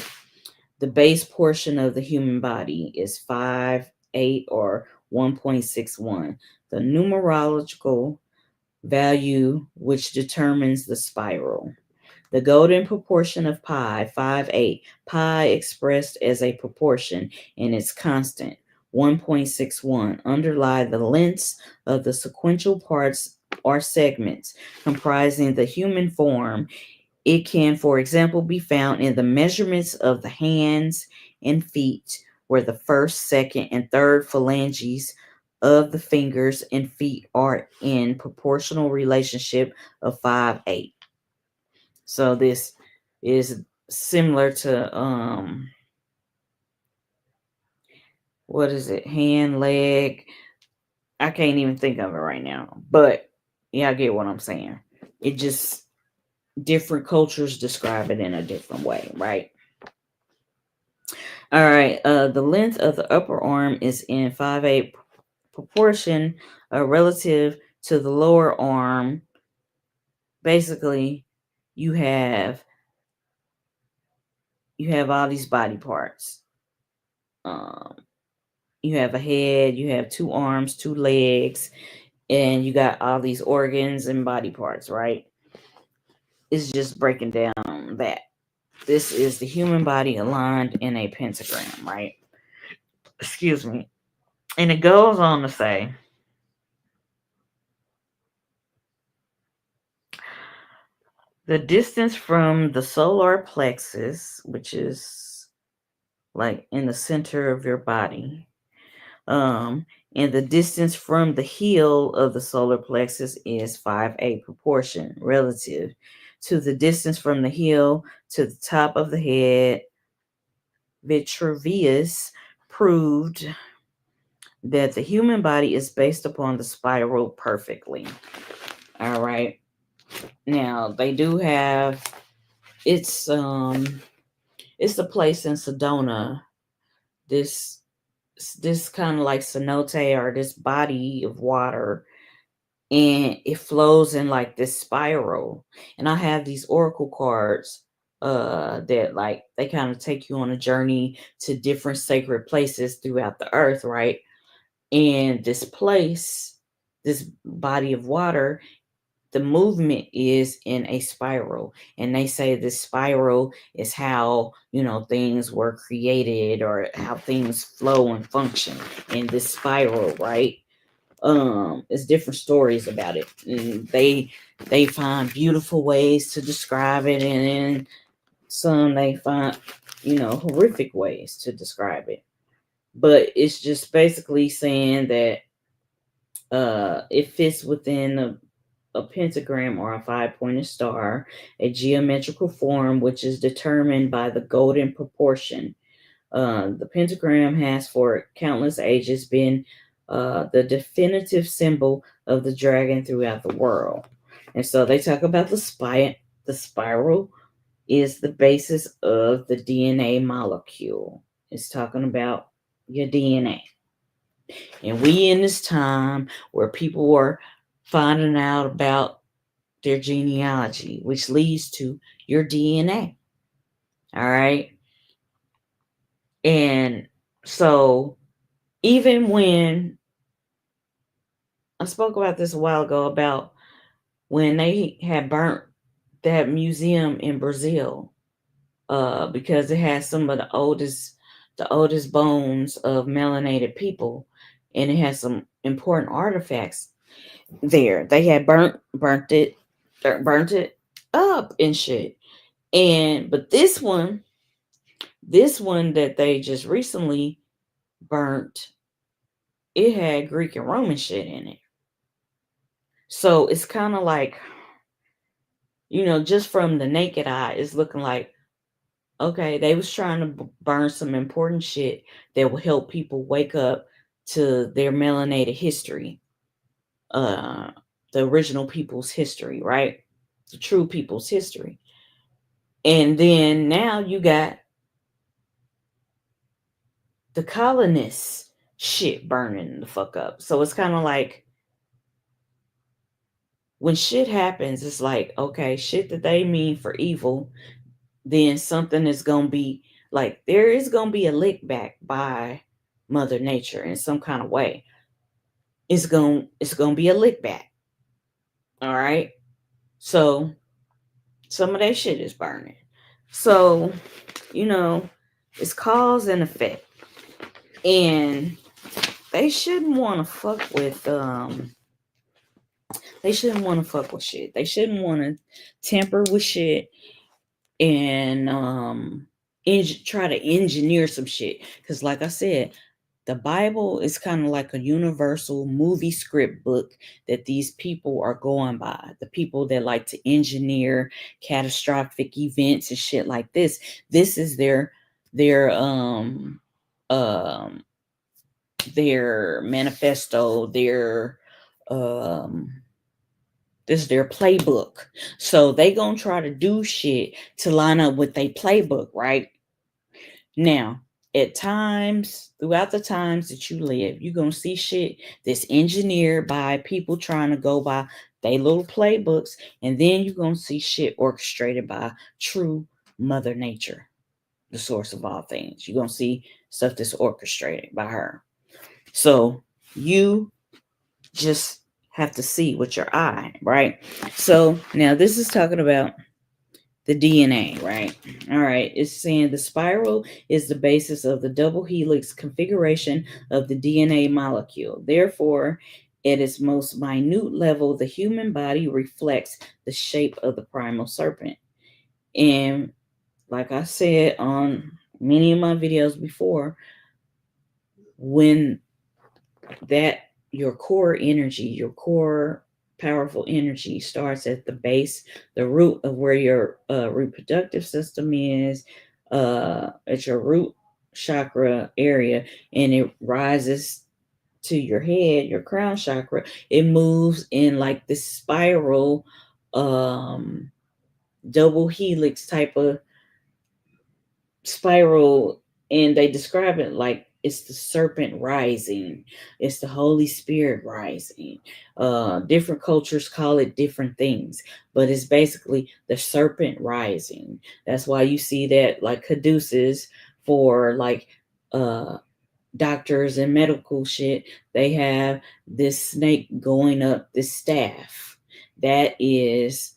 the base portion of the human body is 5'8" or 1.61. The numerological value which determines the spiral. The golden proportion of pi, 5'8". Pi expressed as a proportion and its constant, 1.61, underlie the lengths of the sequential parts or segments comprising the human form. It can, for example, be found in the measurements of the hands and feet, where the first, second, and third phalanges of the fingers and feet are in proportional relationship of 5'8". So this is similar to what is it? Hand, leg. I can't even think of it right now. But yeah, I get what I'm saying. It just different cultures describe it in a different way, right? All right. The length of the upper arm is in 5/8 proportion relative to the lower arm. Basically, you have all these body parts. Um, you have a head, you have two arms, two legs, and you got all these organs and body parts, right? It's just breaking down that this is the human body aligned in a pentagram, right? Excuse me. And it goes on to say the distance from the solar plexus, which is like in the center of your body, um, and the distance from the heel of the solar plexus is 5/8 proportion relative to the distance from the heel to the top of the head. Vitruvius proved that the human body is based upon the spiral perfectly. All right. Now they do have it's a place in Sedona. This this kind of like cenote or this body of water, and it flows in like this spiral. And I have these oracle cards that like they kind of take you on a journey to different sacred places throughout the earth, right? And this place, this body of water, the movement is in a spiral, and they say this spiral is how things were created or how things flow and function in this spiral, right? It's different stories about it, and they find beautiful ways to describe it, and then some they find horrific ways to describe it. But it's just basically saying that it fits within a pentagram or a five-pointed star, a geometrical form which is determined by the golden proportion. The pentagram has for countless ages been the definitive symbol of the dragon throughout the world. And so they talk about the spiral is the basis of the DNA molecule. It's talking about your DNA. And we in this time where people are finding out about their genealogy, which leads to your DNA. All right. And so even when I spoke about this a while ago about when they had burnt that museum in Brazil, because it has some of the oldest bones of melanated people, and it has some important artifacts there. They had burnt it up and shit. And but this one that they just recently burnt, it had Greek and Roman shit in it. So it's kind of like, just from the naked eye, it's looking like, okay, they was trying to burn some important shit that will help people wake up to their melanated history, uh, the original people's history, right? The true people's history. And then now you got the colonists shit burning the fuck up. So it's kind of like when shit happens, it's like, okay, shit that they mean for evil, then something is going to be like, there is going to be a lick back by Mother Nature in some kind of way. It's going to be a lick back. All right. So some of that shit is burning. So, it's cause and effect. And they shouldn't want to fuck with they shouldn't want to fuck with shit. They shouldn't want to tamper with shit and try to engineer some shit. Because like I said, the Bible is kind of like a universal movie script book that these people are going by. The people that like to engineer catastrophic events and shit like this. This is their um their manifesto, their this is their playbook. So they gonna try to do shit to line up with their playbook, right? Now, at times, throughout the times that you live, you're gonna see shit that's engineered by people trying to go by they little playbooks, and then you're gonna see shit orchestrated by true Mother Nature, the source of all things. You're gonna see stuff that's orchestrated by her. So you just have to see with your eye, right? So now this is talking about the DNA, right? All right, it's saying the spiral is the basis of the double helix configuration of the DNA molecule. Therefore, at its most minute level, the human body reflects the shape of the primal serpent. And like I said on many of my videos before, when that your core energy, your core powerful energy starts at the base, the root of where your reproductive system is, at your root chakra area, and it rises to your head, your crown chakra. It moves in like this spiral, double helix type of spiral, and they describe it like it's the serpent rising, it's the Holy Spirit rising. Different cultures call it different things, but it's basically the serpent rising. That's why you see that like caduceus for like doctors and medical shit, they have this snake going up this staff. That is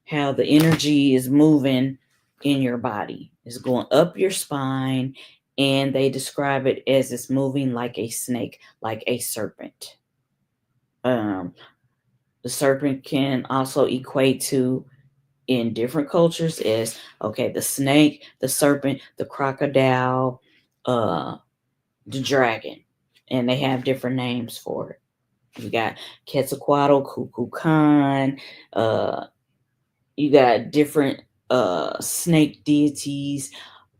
how the energy is moving in your body. It's going up your spine, and they describe it as it's moving like a snake, like a serpent. Um, the serpent can also equate to, in different cultures, as okay, the snake, the serpent, the crocodile, the dragon, and they have different names for it. You got Quetzalcoatl, Kukulkan, you got different snake deities,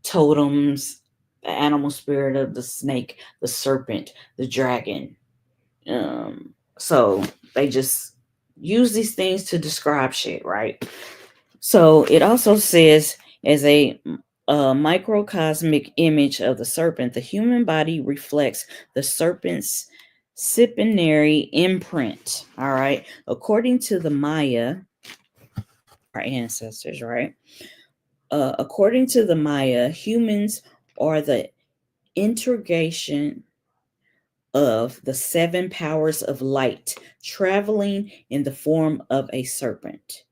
totems, the animal spirit of the snake, the serpent, the dragon. So they just use these things to describe shit, right? So it also says, as a microcosmic image of the serpent, the human body reflects the serpent's disciplinary imprint. All right, according to the Maya, our ancestors, right? According to the Maya, humans are the integration of the seven powers of light traveling in the form of a serpent.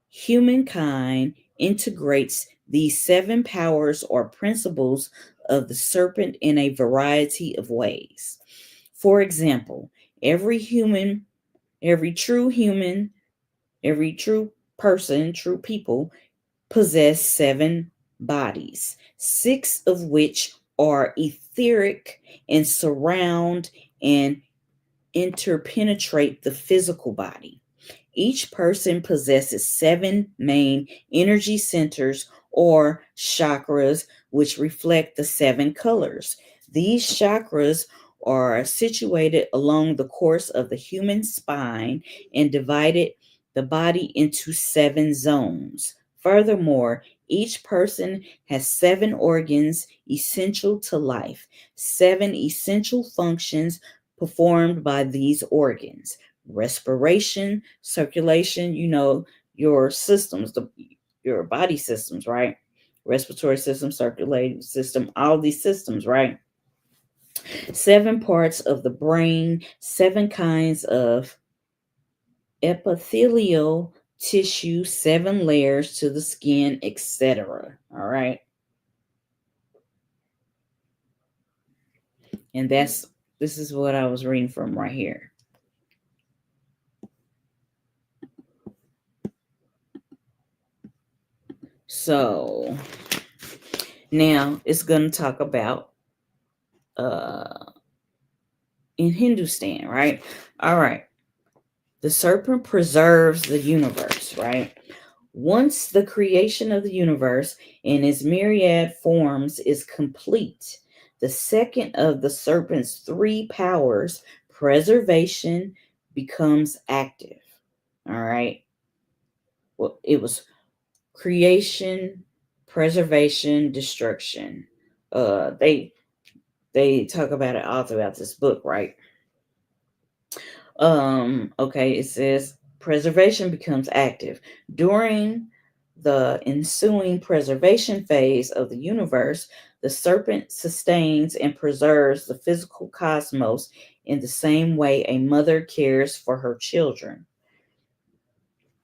Humankind integrates these seven powers or principles of the serpent in a variety of ways. For example, every human, every true person, true people possess seven bodies, six of which are etheric and surround and interpenetrate the physical body. Each person possesses seven main energy centers or chakras, which reflect the seven colors. These chakras are situated along the course of the human spine and divided the body into seven zones. Furthermore, each person has seven organs essential to life, seven essential functions performed by these organs: respiration, circulation, your systems, your body systems, right? Respiratory system, circulating system, all these systems, right? Seven parts of the brain, seven kinds of epithelial tissue, seven layers to the skin, etc. All right. And this is what I was reading from right here. So now it's going to talk about in Hindustan, right? All right. The serpent preserves the universe, right? Once the creation of the universe in its myriad forms is complete, The second of the serpent's three powers, preservation, becomes active. All right. Well, it was creation, preservation, destruction. They talk about it all throughout this book, right? Okay, it says preservation becomes active. During the ensuing preservation phase of the universe, the serpent sustains and preserves the physical cosmos in the same way a mother cares for her children.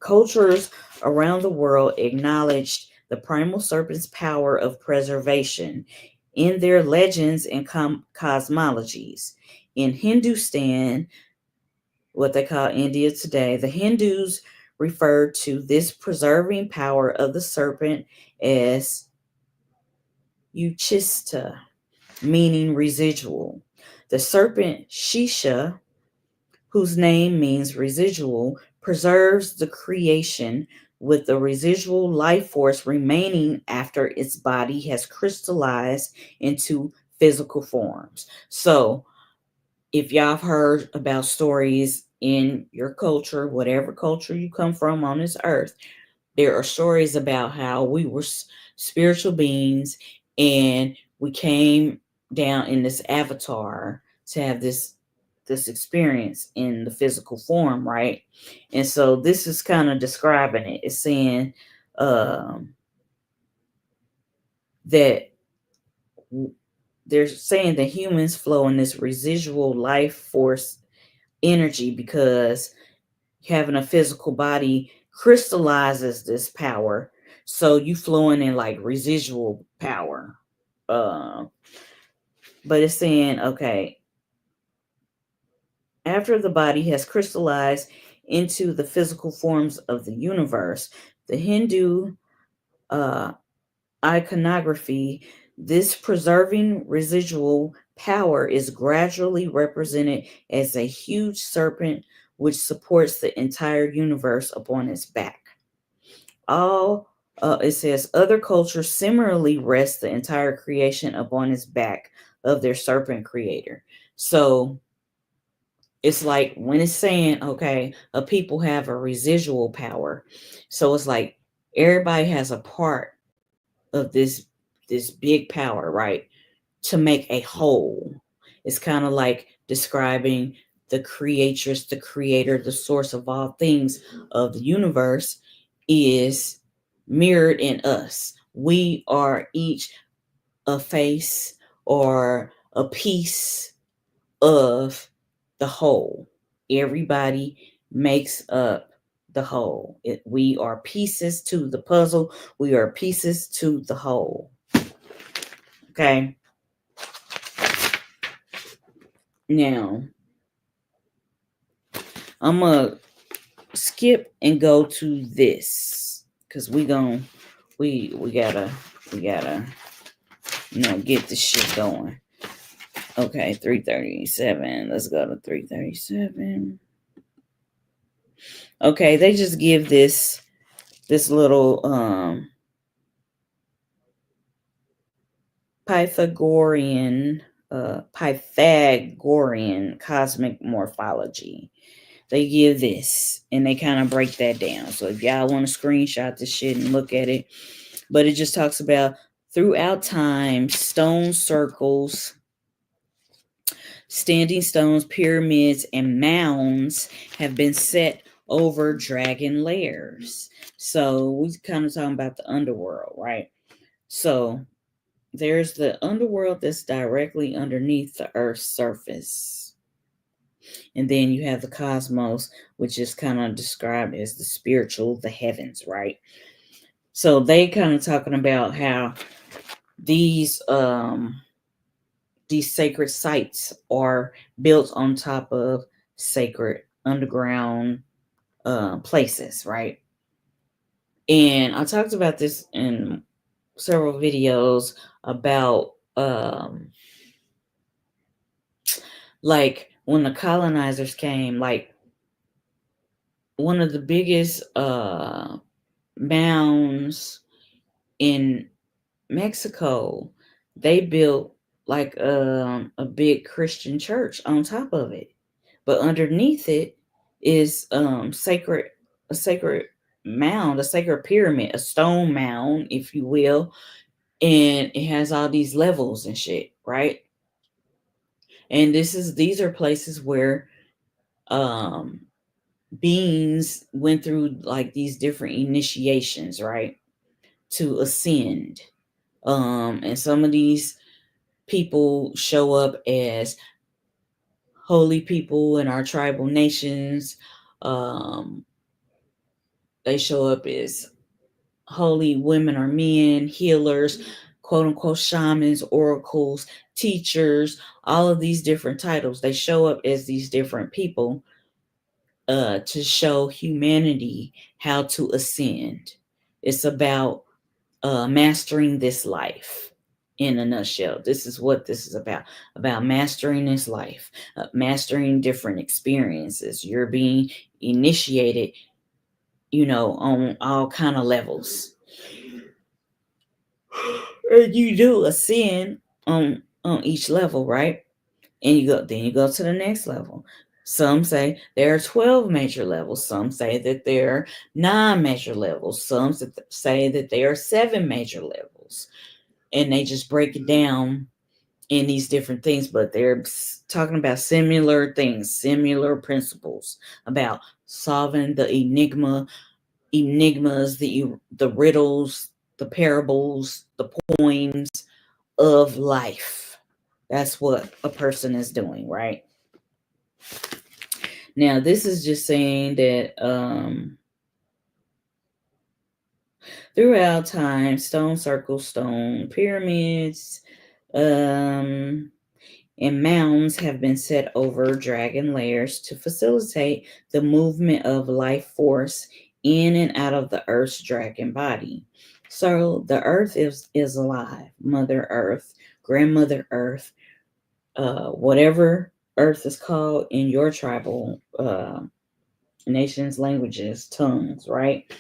Cultures around the world acknowledged the primal serpent's power of preservation in their legends and cosmologies. In Hindustan, what they call India today, the Hindus refer to this preserving power of the serpent as Uchista, meaning residual. The serpent Shisha, whose name means residual, preserves the creation with the residual life force remaining after its body has crystallized into physical forms. So, if y'all have heard about stories in your culture, whatever culture you come from on this earth, there are stories about how we were spiritual beings and we came down in this avatar to have this experience in the physical form, right? And so this is kind of describing it. It's saying that they're saying that humans flow in this residual life force energy because having a physical body crystallizes this power. So you flowing in like residual power. Uh, but it's saying, okay, after the body has crystallized into the physical forms of the universe, the Hindu uh, iconography, this preserving residual power is gradually represented as a huge serpent which supports the entire universe upon its back. All it says other cultures similarly rest the entire creation upon its back of their serpent creator. So it's like when it's saying, okay, a people have a residual power. So it's like everybody has a part of this big power, right? To make a whole. It's kind of like describing the creatress, the creator, the source of all things of the universe is mirrored in us. We are each a face or a piece of the whole. Everybody makes up the whole. We are pieces to the puzzle. We are pieces to the whole. Okay. Now, I'm gonna skip and go to this because we gotta get this shit going. Okay, 337. Let's go to 337. Okay, they just give this little Pythagorean cosmic morphology. They give this and they kind of break that down. So if y'all want to screenshot this shit and look at it, but it just talks about throughout time, stone circles, standing stones, pyramids, and mounds have been set over dragon lairs. So we kind of talking about the underworld, right? So there's the underworld that's directly underneath the Earth's surface. And then you have the cosmos, which is kind of described as the spiritual, the heavens, right? So they kind of talking about how these sacred sites are built on top of sacred underground places, right? And I talked about this in several videos about like when the colonizers came, like one of the biggest mounds in Mexico, they built like a big Christian church on top of it, but underneath it is a sacred mound, a sacred pyramid, a stone mound, if you will, and it has all these levels and shit, right? And these are places where um beings went through like these different initiations, right, to ascend. And some of these people show up as holy people in our tribal nations. Um, they show up as holy women or men, healers, quote unquote shamans, oracles, teachers, all of these different titles. They show up as these different people to show humanity how to ascend. It's about mastering this life in a nutshell. This is what this is about mastering this life, mastering different experiences. You're being initiated, on all kind of levels. And you do ascend on each level, right? And you go to the next level. Some say there are 12 major levels. Some say that there are 9 major levels. Some say that there are 7 major levels. And they just break it down in these different things, but they're talking about similar things, similar principles about solving the enigmas, the riddles, the parables, the poems of life. That's what a person is doing, right? Now, this is just saying that throughout time, stone circles, stone pyramids, and mounds have been set over dragon layers to facilitate the movement of life force in and out of the Earth's dragon body. So the Earth is alive. Mother Earth, Grandmother Earth, whatever Earth is called in your tribal nations, languages, tongues, right?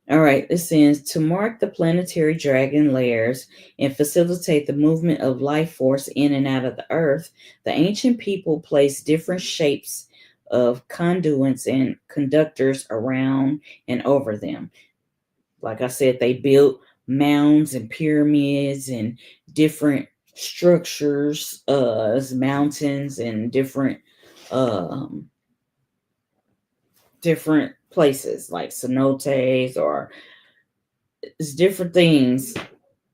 All right, it says to mark the planetary dragon layers and facilitate the movement of life force in and out of the earth, the ancient people placed different shapes of conduits and conductors around and over them. Like I said, they built mounds and pyramids and different structures, mountains and um, different places like cenotes, or it's different things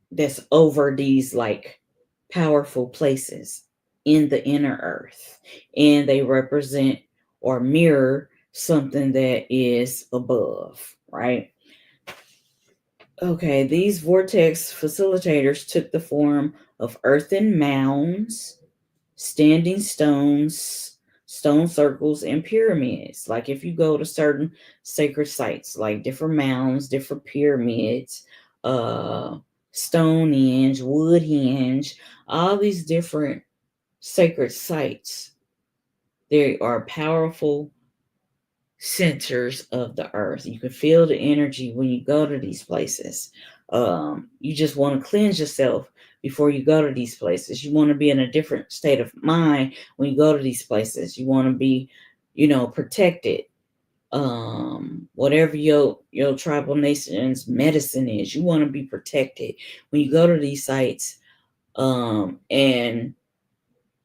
that's over these like powerful places in the inner earth, and they represent or mirror something that is above, right? Okay, these vortex facilitators took the form of earthen mounds, standing stones, stone circles, and pyramids. Like if you go to certain sacred sites, like different mounds, different pyramids, uh, Stonehenge, Woodhenge, all these different sacred sites, they are powerful centers of the earth. You can feel the energy when you go to these places. You just want to cleanse yourself before you go to these places. You want to be in a different state of mind when you go to these places. You want to be, protected. Whatever your tribal nation's medicine is, you want to be protected when you go to these sites. And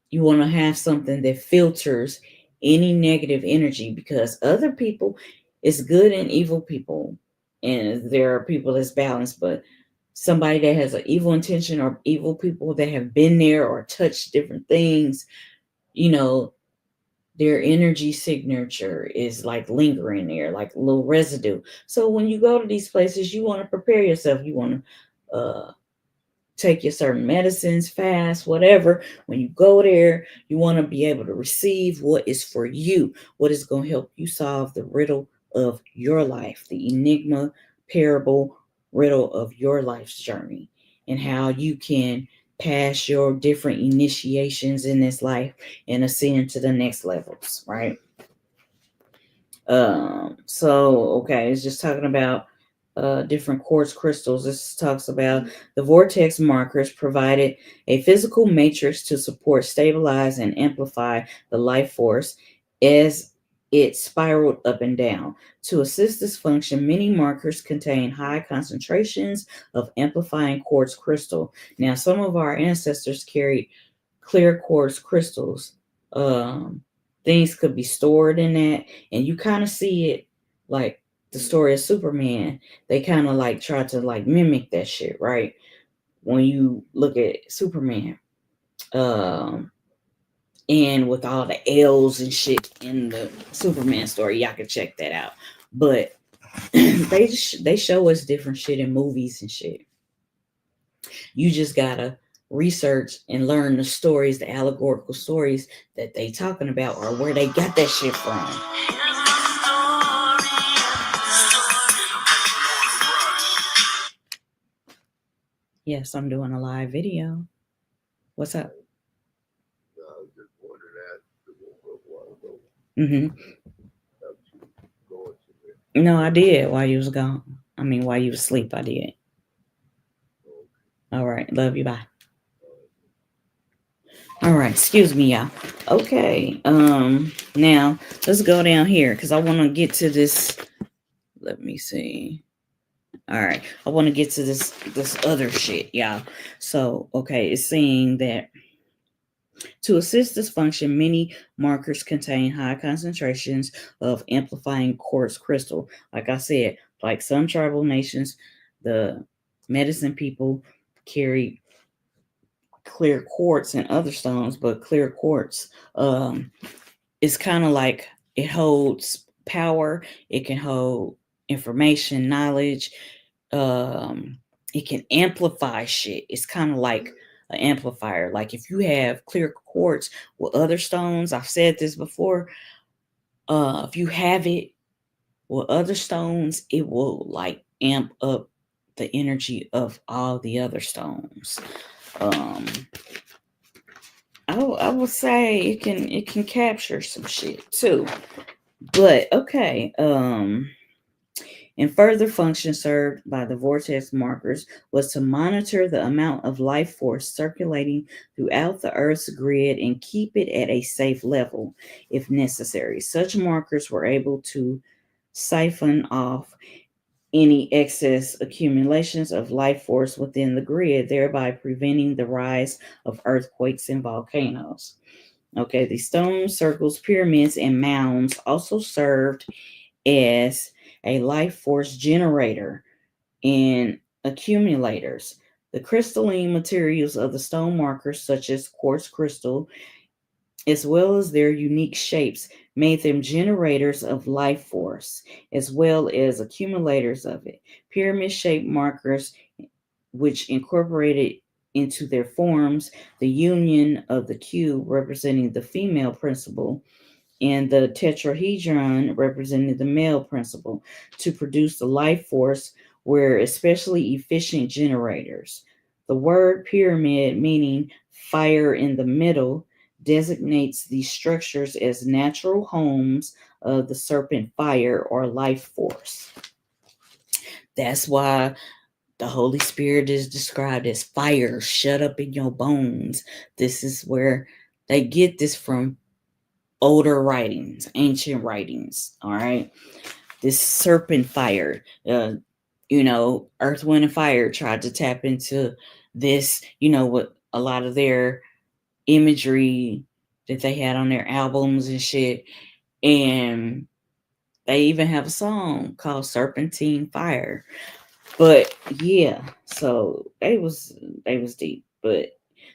you want to have something that filters any negative energy, because other people is good and evil people, and there are people that's balanced, but somebody that has an evil intention or evil people that have been there or touched different things, you know, their energy signature is like lingering there, like a little residue. So when you go to these places, you want to prepare yourself. You want to take your certain medicines, fast, whatever. When you go there, you want to be able to receive what is for you, what is going to help you solve the riddle of your life, the enigma, parable, riddle of your life's journey, and how you can pass your different initiations in this life and ascend to the next levels, right? So okay, it's just talking about different quartz crystals. This talks about the vortex markers provided a physical matrix to support, stabilize, and amplify the life force as it spiraled up and down. To assist this function, many markers contain high concentrations of amplifying quartz crystal. Now, some of our ancestors carried clear quartz crystals. Um, Things could be stored in that, and you kind of see it like the story of Superman. They kind of like try to like mimic that shit, right? When you look at Superman, um, and with all the L's and shit in the Superman story, y'all can check that out. But they show us different shit in movies and shit. You just gotta research and learn the stories, the allegorical stories that they talking about, or where they got that shit from. Yes, I'm doing a live video. What's up? Mm-hmm. No, I did while you was gone. I mean, while you was asleep, I did. All right. Love you. Bye. All right. Excuse me, y'all. Okay. Now let's go down here because I want to get to this. Let me see. All right. I want to get to this other shit, y'all. So, okay, it's saying that to assist this function, many markers contain high concentrations of amplifying quartz crystal. Like I said, like some tribal nations, the medicine people carry clear quartz and other stones, but clear quartz is kind of like it holds power, it can hold information, knowledge, um, it can amplify shit. It's kind of like an amplifier. Like if you have clear quartz with other stones, I've said this before. If you have it with other stones, it will like amp up the energy of all the other stones. Um, I would say it can capture some shit too. But okay, and further function served by the vortex markers was to monitor the amount of life force circulating throughout the Earth's grid and keep it at a safe level if necessary. Such markers were able to siphon off any excess accumulations of life force within the grid, thereby preventing the rise of earthquakes and volcanoes. Okay, the stone circles, pyramids, and mounds also served as a life force generator and accumulators. The crystalline materials of the stone markers, such as quartz crystal, as well as their unique shapes, made them generators of life force, as well as accumulators of it. Pyramid shaped markers, which incorporated into their forms the union of the cube representing the female principle and the tetrahedron represented the male principle to produce the life force were especially efficient generators. The word pyramid, meaning fire in the middle, designates these structures as natural homes of the serpent fire or life force. That's why the Holy Spirit is described as fire shut up in your bones. This is where they get this from, older writings, ancient writings. All right, this serpent fire, Earth, Wind, and Fire tried to tap into this, with a lot of their imagery that they had on their albums and shit. And they even have a song called Serpentine Fire. But yeah, so they was deep. But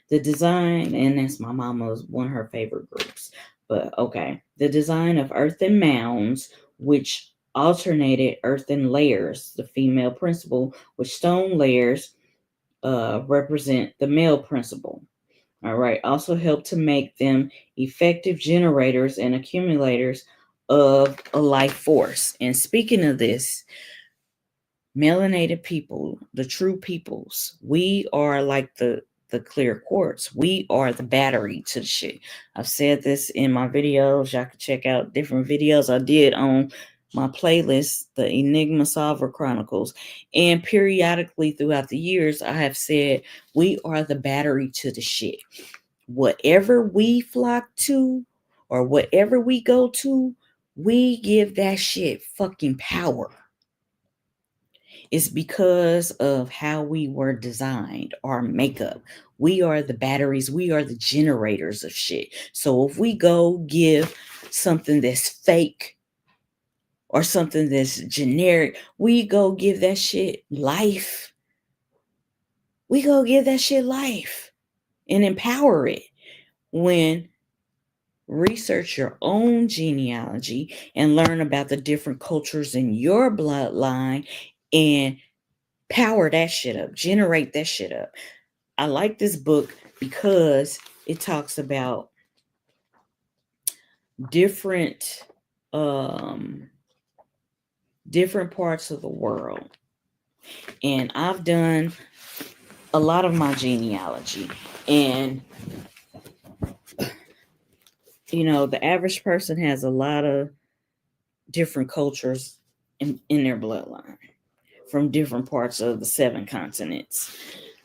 the design, and that's my mama's one of her favorite groups. But okay, the design of earthen mounds, which alternated earthen layers, the female principle, with stone layers represent the male principle. All right, also help to make them effective generators and accumulators of a life force. And speaking of this, melanated people, the true peoples, we are like the clear quartz. We are the battery to the shit. I've said this in my videos. Y'all can check out different videos I did on my playlist, the Enigma Solver Chronicles, and periodically throughout the years, I have said we are the battery to the shit. Whatever we flock to or whatever we go to, we give that shit fucking power. It's because of how we were designed, our makeup. We are the batteries, we are the generators of shit. So if we go give something that's fake or something that's generic, we go give that shit life. We go give that shit life and empower it. When research your own genealogy and learn about the different cultures in your bloodline and power that shit up, generate that shit up. I like this book because it talks about different different parts of the world. And I've done a lot of my genealogy, and the average person has a lot of different cultures in their bloodline from different parts of the 7 continents.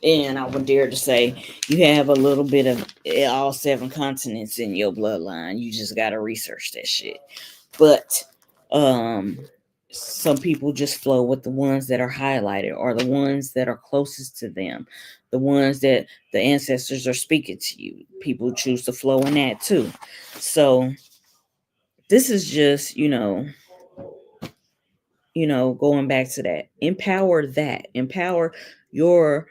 And I would dare to say you have a little bit of all 7 continents in your bloodline. You just got to research that shit. But some people just flow with the ones that are highlighted or the ones that are closest to them, the ones that the ancestors are speaking to you. People choose to flow in that too. So this is just, going back to that. Empower your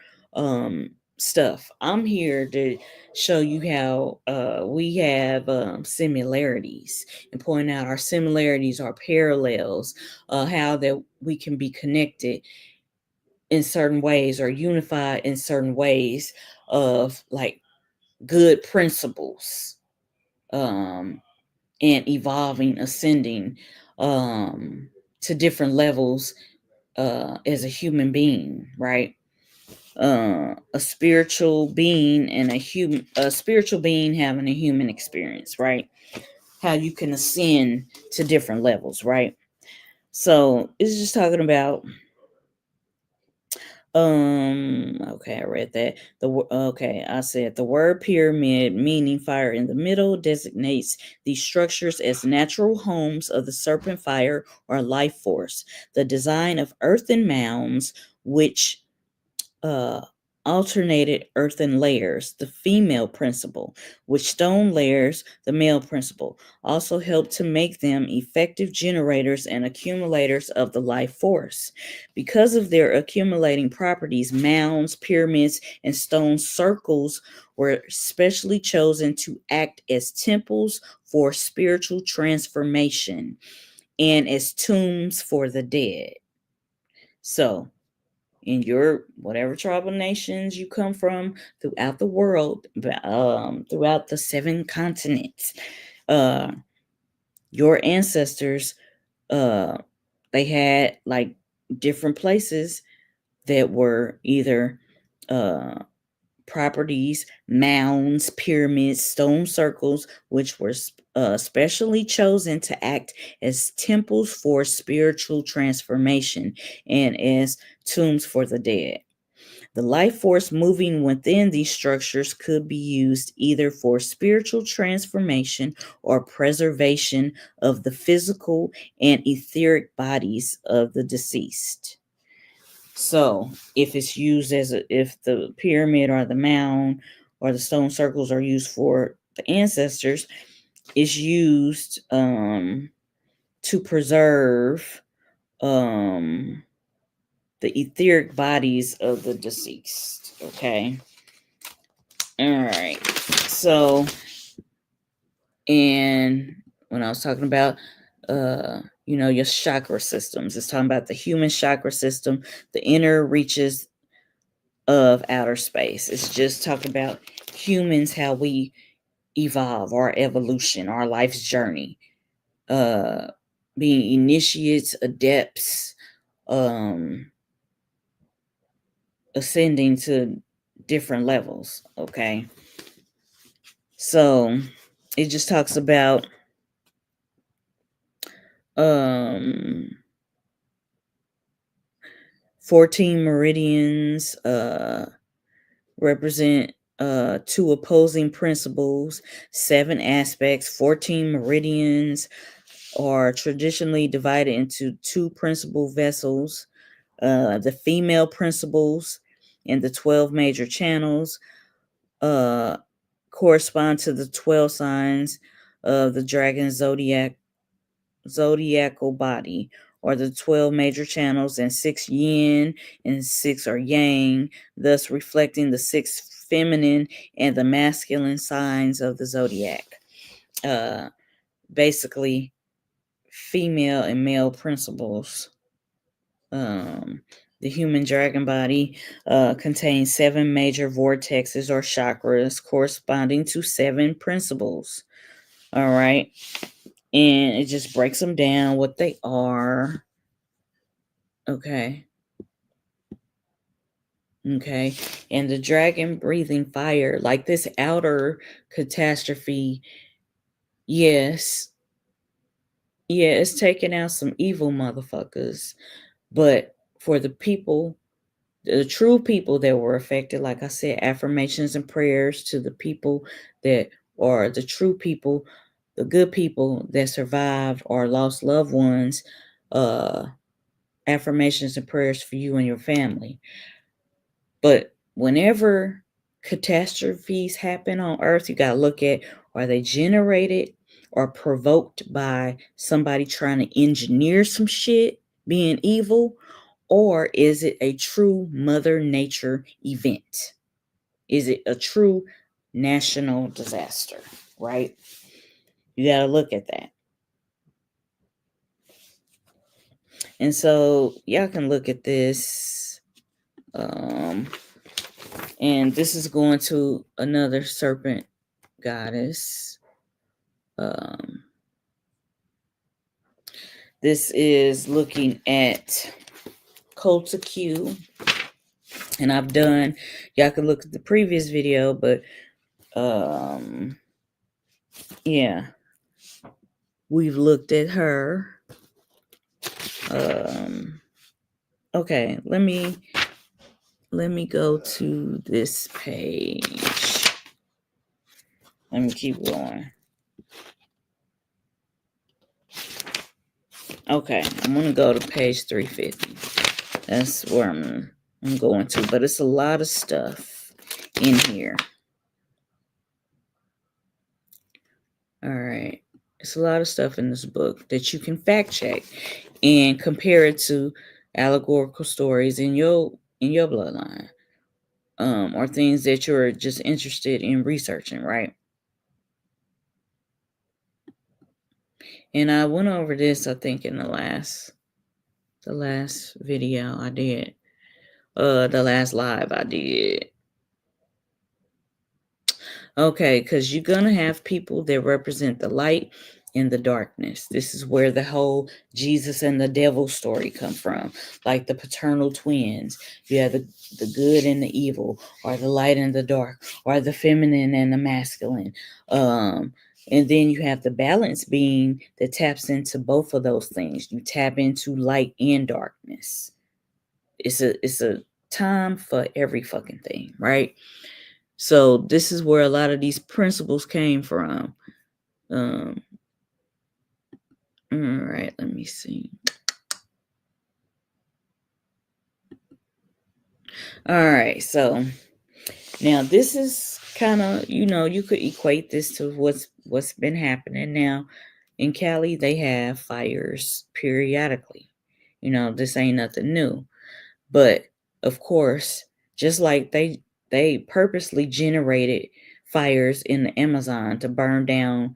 stuff. I'm here to show you how we have similarities and point out our similarities, our parallels, how that we can be connected in certain ways or unified in certain ways of like good principles, and evolving, ascending to different levels as a human being, right? A spiritual being and a spiritual being having a human experience, right? How you can ascend to different levels, right? So it's just talking about okay, I read that. I said the word pyramid, meaning fire in the middle, designates these structures as natural homes of the serpent fire or life force. The design of earthen mounds, which uh, alternated earthen layers, the female principle, with stone layers, the male principle, also helped to make them effective generators and accumulators of the life force. Because of their accumulating properties, mounds, pyramids, and stone circles were specially chosen to act as temples for spiritual transformation and as tombs for the dead. So, in your whatever tribal nations you come from throughout the world, throughout the 7 continents, uh, your ancestors, uh, they had like different places that were either uh, properties, mounds, pyramids, stone circles, which were specially chosen to act as temples for spiritual transformation and as tombs for the dead. The life force moving within these structures could be used either for spiritual transformation or preservation of the physical and etheric bodies of the deceased. So, if it's used if the pyramid or the mound or the stone circles are used for the ancestors, it's used to preserve the etheric bodies of the deceased. Okay. All right. So, and when I was talking about, your chakra systems, it's talking about the human chakra system, the inner reaches of outer space. It's just talking about humans, how we evolve, our evolution, our life's journey, uh, being initiates, adepts, ascending to different levels. Okay. So it just talks about um 14 meridians represent two opposing principles, 7 aspects. 14 meridians are traditionally divided into two principal vessels, the female principles and the 12 major channels uh, correspond to the 12 signs of the dragon zodiacal body, or the 12 major channels, and 6 yin and 6 are yang, thus reflecting the 6 feminine and the masculine signs of the zodiac. Uh, Basically, female and male principles. Um, the human dragon body contains 7 major vortexes or chakras corresponding to 7 principles. All right. And it just breaks them down what they are. Okay. Okay. And the dragon breathing fire, like this outer catastrophe, yes. Yeah, it's taking out some evil motherfuckers. But for the true people that were affected, like I said, affirmations and prayers to the people that are the true people, the good people that survived or lost loved ones, affirmations and prayers for you and your family. But whenever catastrophes happen on earth, you got to look at, are they generated or provoked by somebody trying to engineer some shit being evil, or is it a true mother nature event? Is it a true national disaster, right? You got to look at that. And so y'all can look at this. And this is going to another serpent goddess. This is looking at Kota Q. And y'all can look at the previous video, but yeah, we've looked at her. Okay, let me go to this page. Let me keep going. Okay, I'm gonna go to page 350. That's where I'm going to, but it's a lot of stuff in here. All right. It's a lot of stuff in this book that you can fact check and compare it to allegorical stories in your bloodline, or things that you're just interested in researching, right? And I went over this, I think, in the last video I did, the last live I did. Okay, because you're going to have people that represent the light and the darkness. This is where the whole Jesus and the devil story come from, like the paternal twins. You have the good and the evil, or the light and the dark, or the feminine and the masculine. And then you have the balance being that taps into both of those things. You tap into light and darkness. It's a time for every fucking thing, right? So this is where a lot of these principles came from. All right, let me see. All right, so now this is kind of, you could equate this to what's been happening now. In Cali, they have fires periodically. This ain't nothing new. But of course, just like they purposely generated fires in the Amazon to burn down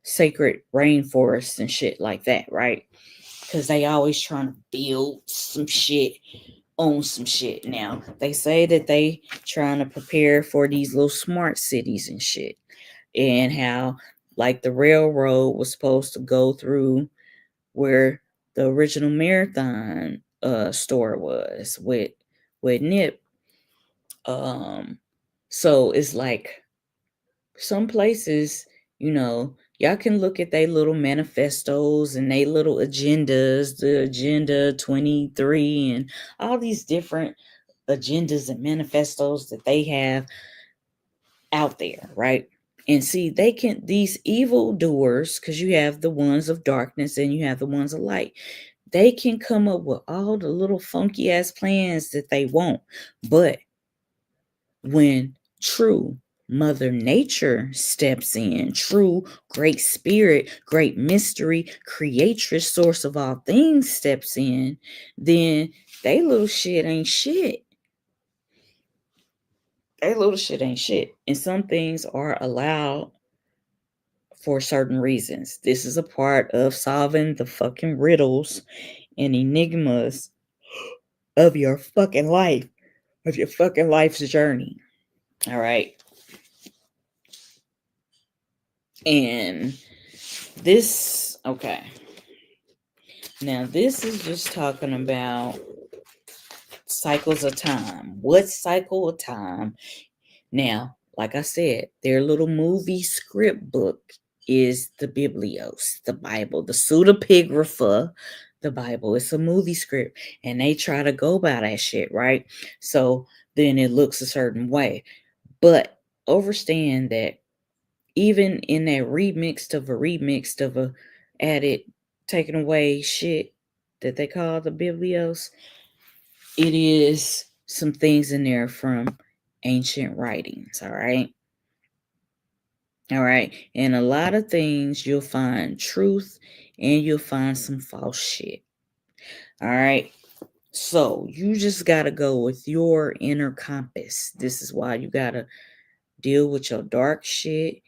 sacred rainforests and shit like that, right? Because they always trying to build some shit on some shit. Now they say that they trying to prepare for these little smart cities and shit, and how like the railroad was supposed to go through where the original marathon store was with Nip. So it's like some places, Y'all can look at their little manifestos and their little agendas, the Agenda 23, and all these different agendas and manifestos that they have out there, right? And see, these evil doers, because you have the ones of darkness and you have the ones of light, they can come up with all the little funky ass plans that they want. But when true Mother Nature steps in, true Great Spirit, great mystery, creatress, source of all things steps in, then they little shit ain't shit. They little shit ain't shit. And some things are allowed for certain reasons. This is a part of solving the fucking riddles and enigmas of your fucking life, of your fucking life's journey. All right. And this, okay. Now, this is just talking about cycles of time. What cycle of time? Now, like I said, their little movie script book is the Biblios, the Bible, the pseudepigrapha, the Bible. It's a movie script, and they try to go by that shit, right? So then it looks a certain way. But understand that even in that remixed of a added, taken away shit that they call the Biblios, it is some things in there from ancient writings, all right? All right. And a lot of things you'll find truth and you'll find some false shit. All right. So you just got to go with your inner compass. This is why you got to deal with your dark shit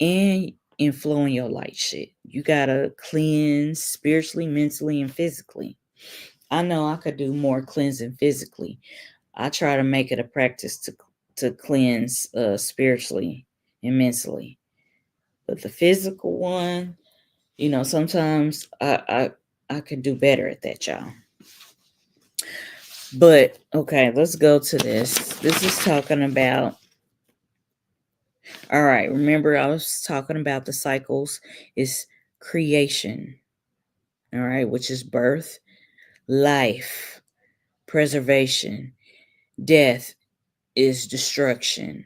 and flow in your light shit. You got to cleanse spiritually, mentally, and physically. I know I could do more cleansing physically. I try to make it a practice to cleanse spiritually and mentally. But the physical one, sometimes I can do better at that, y'all. But okay, let's go to this. This is talking about. All right, remember I was talking about the cycles is creation. All right, which is birth, life, preservation, death is destruction.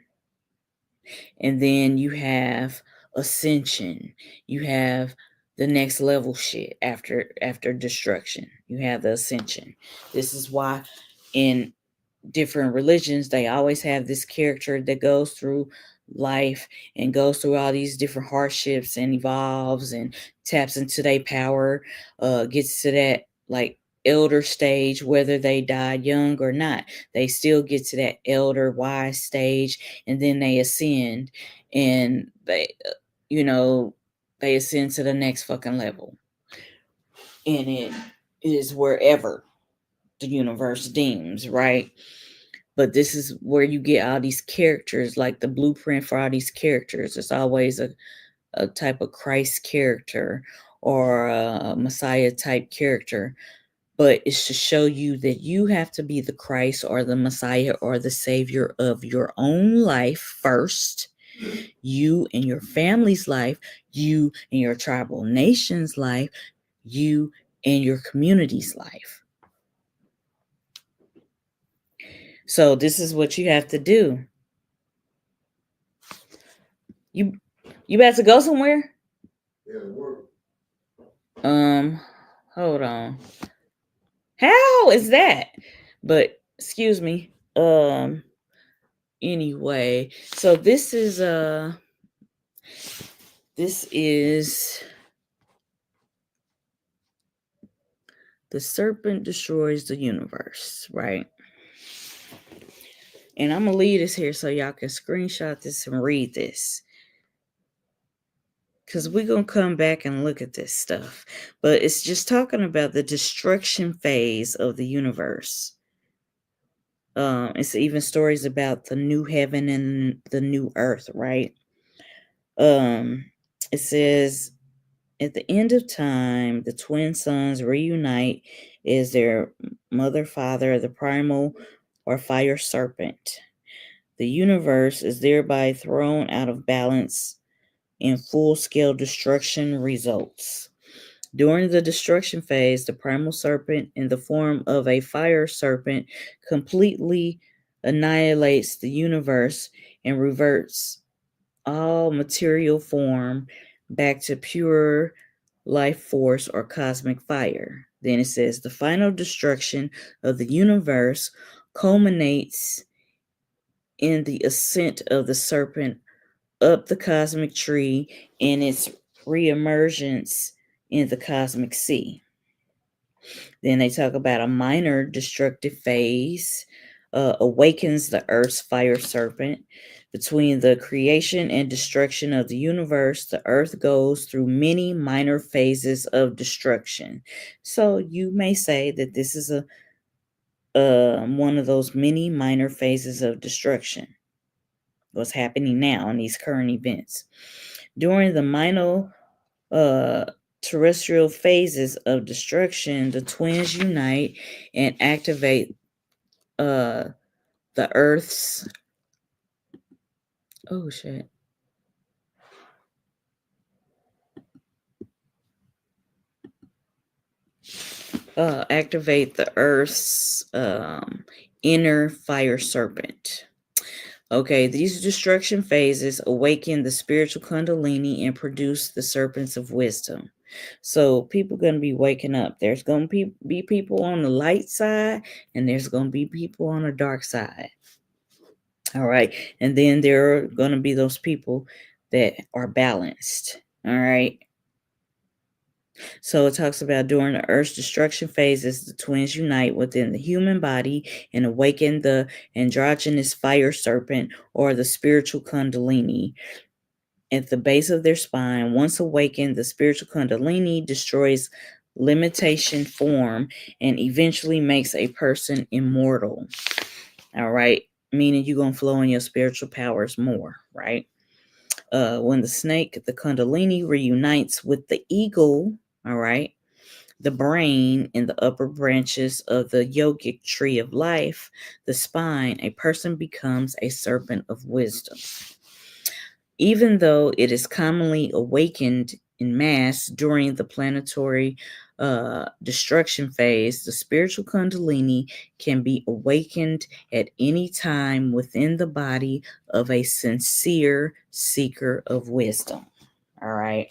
And then you have ascension. You have the next level shit after destruction. You have the ascension. This is why in different religions they always have this character that goes through life and goes through all these different hardships and evolves and taps into their power, gets to that like elder stage, whether they died young or not. They still get to that elder wise stage, and then they ascend, and they ascend to the next fucking level, and it is wherever the universe deems, right? But this is where you get all these characters, like the blueprint for all these characters. It's always a type of Christ character or a Messiah type character. But it's to show you that you have to be the Christ or the Messiah or the Savior of your own life first. You and your family's life, you and your tribal nation's life, you and your community's life. So this is what you have to do. You about to go somewhere? Yeah, to work. Hold on. How is that? But excuse me. Anyway, so this is the serpent destroys the universe, right? And I'm gonna leave this here so y'all can screenshot this and read this, because we're gonna come back and look at this stuff. But it's just talking about the destruction phase of the universe. It's even stories about the new heaven and the new earth, right? It says at the end of time, the twin sons reunite as their mother, father, the primal or fire serpent. The universe is thereby thrown out of balance and full-scale destruction results. During the destruction phase, the primal serpent, in the form of a fire serpent, completely annihilates the universe and reverts all material form back to pure life force or cosmic fire. Then it says the final destruction of the universe culminates in the ascent of the serpent up the cosmic tree and its reemergence in the cosmic sea. Then they talk about a minor destructive phase, awakens the Earth's fire serpent. Between the creation and destruction of the universe, the Earth goes through many minor phases of destruction. So you may say that this is a one of those many minor phases of destruction. What's happening now in these current events during the minor uh, terrestrial phases of destruction, the twins unite and activate uh, the Earth's oh shit. Activate the Earth's inner fire serpent. Okay, these destruction phases awaken the spiritual kundalini and produce the serpents of wisdom. So people going to be waking up. There's going to be people on the light side and there's going to be people on the dark side. All right. And then there are going to be those people that are balanced. All right. So it talks about during the Earth's destruction phases, the twins unite within the human body and awaken the androgynous fire serpent or the spiritual kundalini at the base of their spine. Once awakened, the spiritual kundalini destroys limitation form and eventually makes a person immortal. All right. Meaning you're going to flow in your spiritual powers more, right? When the snake, the kundalini, reunites with the eagle, all right, the brain in the upper branches of the yogic tree of life, the spine, a person becomes a serpent of wisdom. Even though it is commonly awakened in mass during the planetary destruction phase, the spiritual kundalini can be awakened at any time within the body of a sincere seeker of wisdom. All right.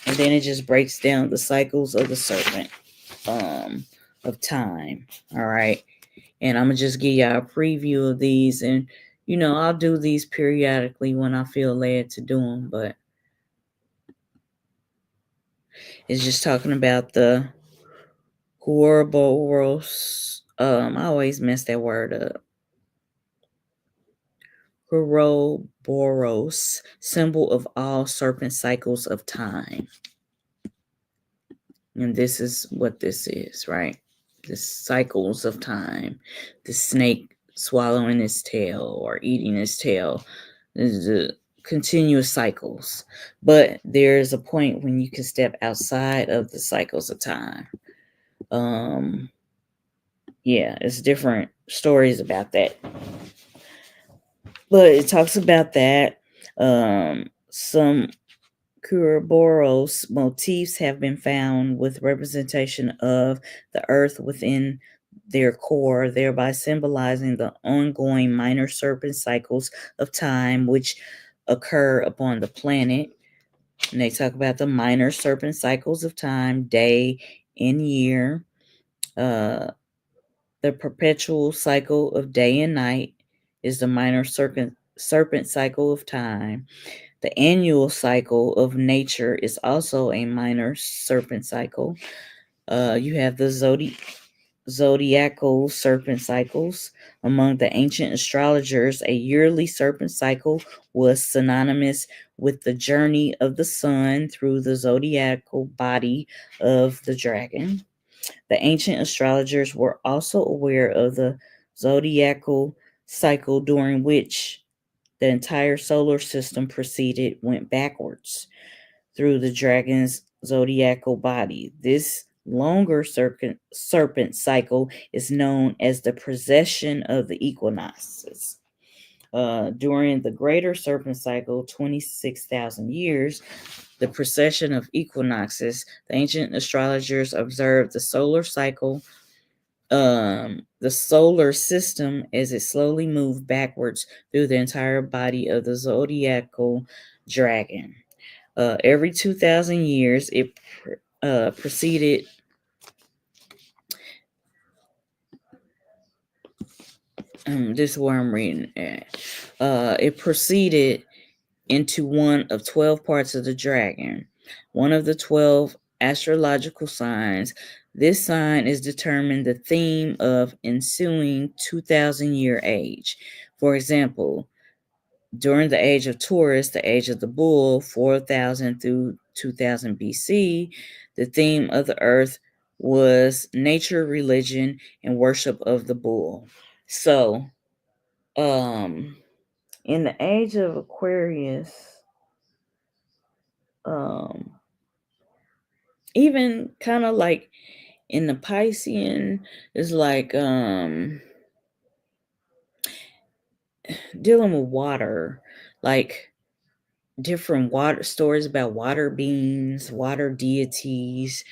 And then it just breaks down the cycles of the serpent of time. All right. And I'm going to just give y'all a preview of these. And, I'll do these periodically when I feel led to do them. But it's just talking about the Ouroboros. I always mess that word up. Ouroboros, symbol of all serpent cycles of time. And this is what this is, right? The cycles of time. The snake swallowing its tail or eating its tail. This is the continuous cycles. But there's a point when you can step outside of the cycles of time. Yeah, it's different stories about that. But it talks about that. Some Ouroboros motifs have been found with representation of the earth within their core, thereby symbolizing the ongoing minor serpent cycles of time which occur upon the planet. And they talk about the minor serpent cycles of time, day and year, the perpetual cycle of day and night is the minor serpent cycle of time. The annual cycle of nature is also a minor serpent cycle. You have the zodiacal serpent cycles. Among the ancient astrologers, a yearly serpent cycle was synonymous with the journey of the sun through the zodiacal body of the dragon. The ancient astrologers were also aware of the zodiacal cycle during which the entire solar system went backwards through the dragon's zodiacal body. This longer serpent cycle is known as the precession of the equinoxes. During the greater serpent cycle, 26,000 years, the precession of equinoxes, the ancient astrologers observed the solar cycle, the solar system as it slowly moved backwards through the entire body of the zodiacal dragon. Every 2,000 years, it proceeded. This is where I'm reading at. It proceeded into one of 12 parts of the dragon, one of the 12 astrological signs. This sign is determined the theme of ensuing 2,000-year age. For example, during the age of Taurus, the age of the bull, 4,000 through 2000 BC, the theme of the earth was nature, religion, and worship of the bull. So, in the age of Aquarius, even kind of like in the Piscean, is like dealing with water, like different water stories about water beings, water deities,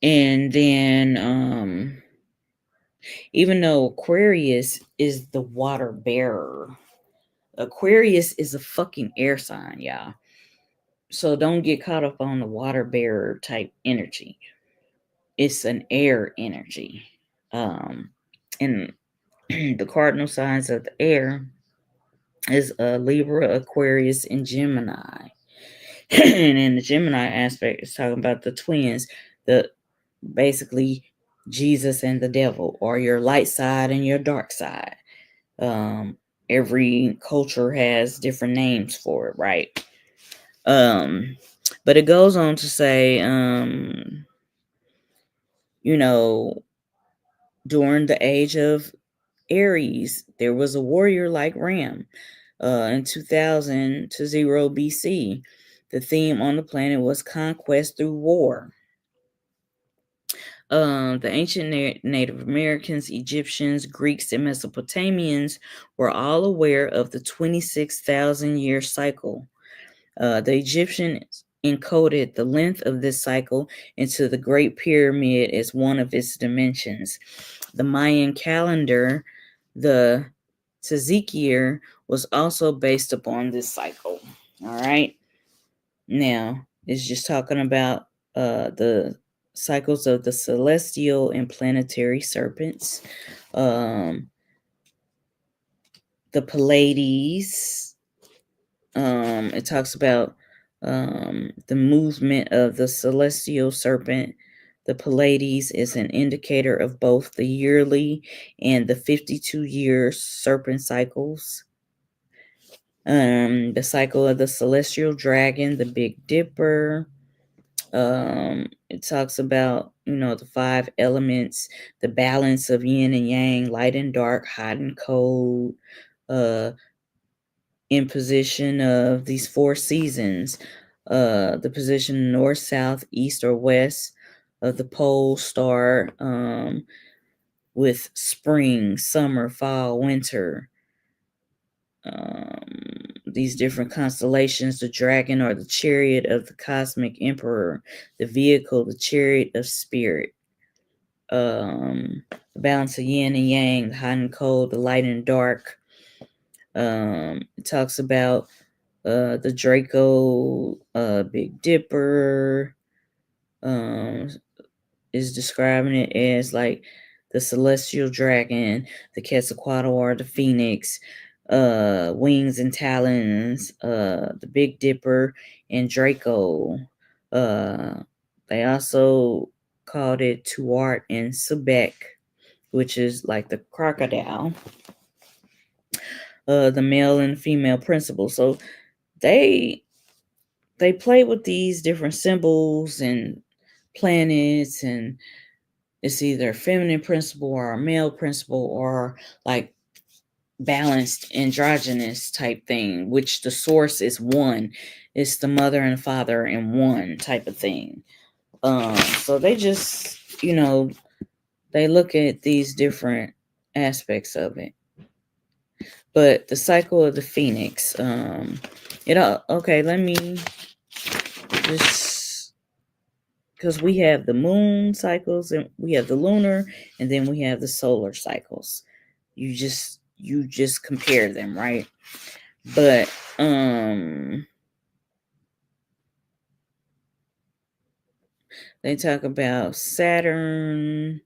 and then even though Aquarius is the water bearer, Aquarius is a fucking air sign, y'all. So don't get caught up on the water bearer type energy. It's an air energy. And the cardinal signs of the air is Libra, Aquarius, and Gemini. And in the Gemini aspect, it's talking about the twins, the basically Jesus and the devil, or your light side and your dark side. Every culture has different names for it, right? But it goes on to say, during the age of Aries, there was a warrior like Ram. In 2000 to 0 BC, the theme on the planet was conquest through war. The ancient Native Americans, Egyptians, Greeks, and Mesopotamians were all aware of the 26,000-year cycle. The Egyptians encoded the length of this cycle into the Great Pyramid as one of its dimensions. The Mayan calendar, the Tzatzik year, was also based upon this cycle. All right. Now, it's just talking about the cycles of the celestial and planetary serpents, the Pleiades. It talks about the movement of the celestial serpent. The Pleiades is an indicator of both the yearly and the 52-year serpent cycles. The cycle of the celestial dragon, the Big Dipper. It talks about, the 5 elements, the balance of yin and yang, light and dark, hot and cold, imposition of these 4 seasons, the position north, south, east, or west of the pole star, with spring, summer, fall, winter. These different constellations, the dragon or the chariot of the cosmic emperor, the vehicle, the chariot of spirit, the balance of yin and yang, the hot and cold, the light and dark. It talks about the Draco, Big Dipper, is describing it as like the celestial dragon, the Quetzalcoatl or the phoenix, wings and talons, the Big Dipper, and Draco. They also called it Tuart and Sebek, which is like the crocodile, the male and female principle. So they play with these different symbols and planets, and it's either a feminine principle or a male principle, or like balanced androgynous type thing, which the source is one. It's the mother and father in one type of thing. So they just, they look at these different aspects of it. But the cycle of the phoenix, okay, let me just, because we have the moon cycles and we have the lunar, and then we have the solar cycles. You just compare them, right? But they talk about Saturn,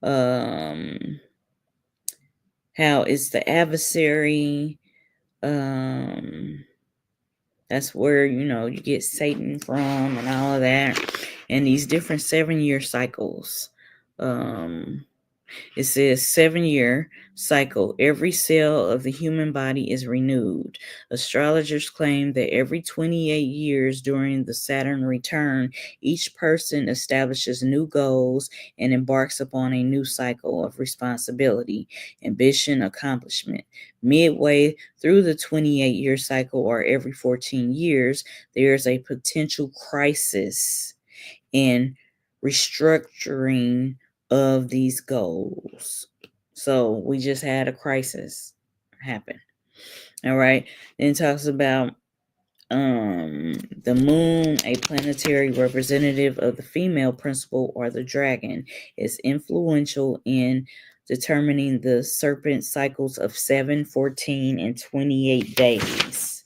um how it's the adversary. um that's where you get Satan from and all of that, and these different 7-year cycles. um It says 7-year cycle. Every cell of the human body is renewed. Astrologers claim that every 28 years during the Saturn return, each person establishes new goals and embarks upon a new cycle of responsibility, ambition, accomplishment. Midway through the 28-year cycle, or every 14 years, there is a potential crisis and restructuring of these goals. So we just had a crisis happen. All right. Then it talks about the moon, a planetary representative of the female principle or the dragon, is influential in determining the serpent cycles of 7, 14, and 28 days.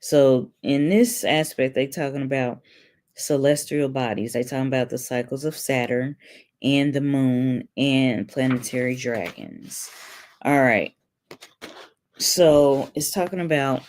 So in this aspect, they talking about celestial bodies. They talking about the cycles of Saturn and the moon and planetary dragons. All right. So it's talking about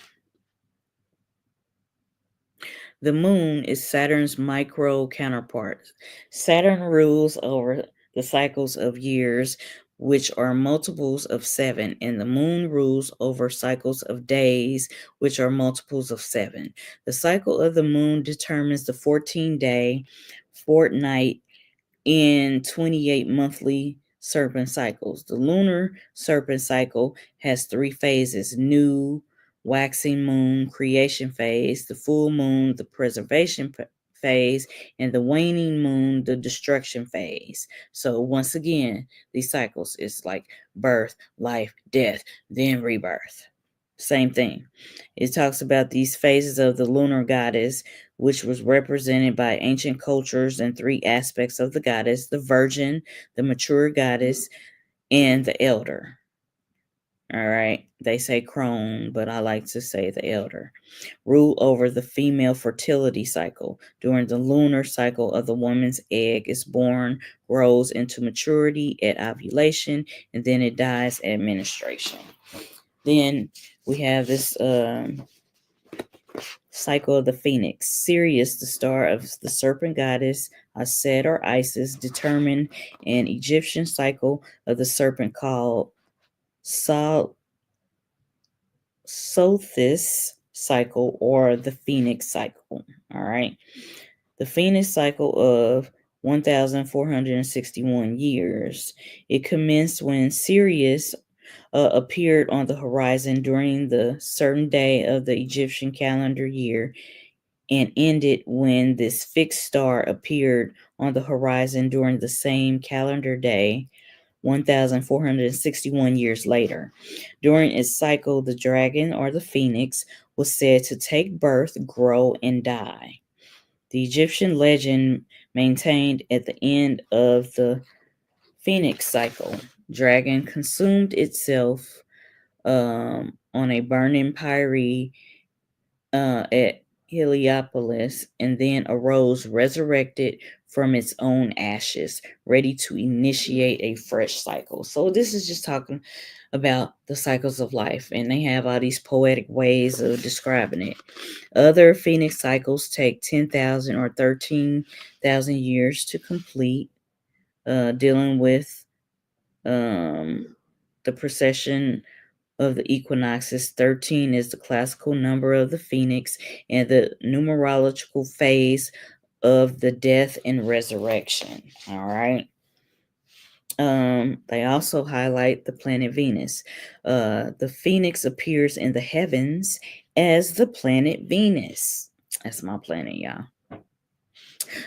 the moon is Saturn's micro counterpart. Saturn rules over the cycles of years, which are multiples of 7, and the moon rules over cycles of days, which are multiples of 7. The cycle of the moon determines the 14-day fortnight in 28 monthly serpent cycles. The lunar serpent cycle has 3 phases: new, waxing moon, creation phase; the full moon, the preservation phase; and the waning moon, the destruction phase. So, once again, these cycles is like birth, life, death, then rebirth. Same thing. It talks about these phases of the lunar goddess, which was represented by ancient cultures in 3 aspects of the goddess: the virgin, the mature goddess, and the elder. All right. They say crone, but I like to say the elder. Rule over the female fertility cycle. During the lunar cycle of the woman's egg is born, grows into maturity at ovulation, and then it dies at menstruation. Then we have this cycle of the phoenix. Sirius, the star of the serpent goddess Aset or Isis, determined an Egyptian cycle of the serpent called Sothis cycle, or the phoenix cycle. All right. The phoenix cycle of 1,461 years. It commenced when Sirius appeared on the horizon during the certain day of the Egyptian calendar year, and ended when this fixed star appeared on the horizon during the same calendar day, 1,461 years later. During its cycle, the dragon, or the phoenix, was said to take birth, grow, and die. The Egyptian legend maintained at the end of the phoenix cycle, dragon consumed itself on a burning pyre at Heliopolis, and then arose resurrected from its own ashes, ready to initiate a fresh cycle. So this is just talking about the cycles of life, and they have all these poetic ways of describing it. Other phoenix cycles take 10,000 or 13,000 years to complete, dealing with the precession of the equinoxes. 13 is the classical number of the phoenix and the numerological phase of the death and resurrection. All right. They also highlight the planet Venus. The phoenix appears in the heavens as the planet Venus. That's my planet, y'all.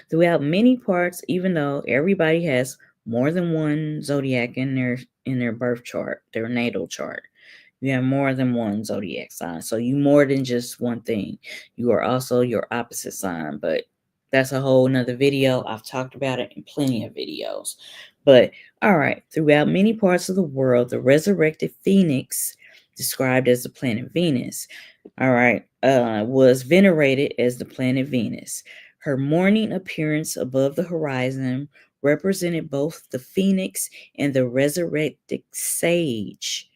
Throughout many parts, even though everybody has more than one zodiac in their birth chart, their natal chart. You have more than one zodiac sign. So you more than just one thing. You are also your opposite sign. But that's a whole nother video. I've talked about it in plenty of videos. But all right, throughout many parts of the world, the resurrected phoenix, described as the planet Venus, all right, was venerated as the planet Venus. Her morning appearance above the horizon represented both the phoenix and the resurrected sage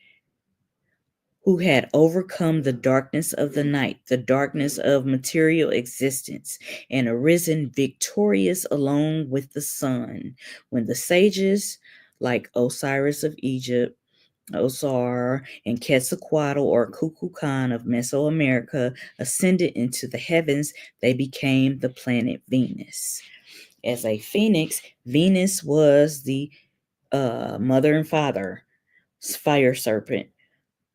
who had overcome the darkness of the night, the darkness of material existence, and arisen victorious along with the sun. When the sages, like Osiris of Egypt, Osar, and Quetzalcoatl or Kukulkan of Mesoamerica ascended into the heavens, they became the planet Venus. As a phoenix, Venus was the mother and father fire serpent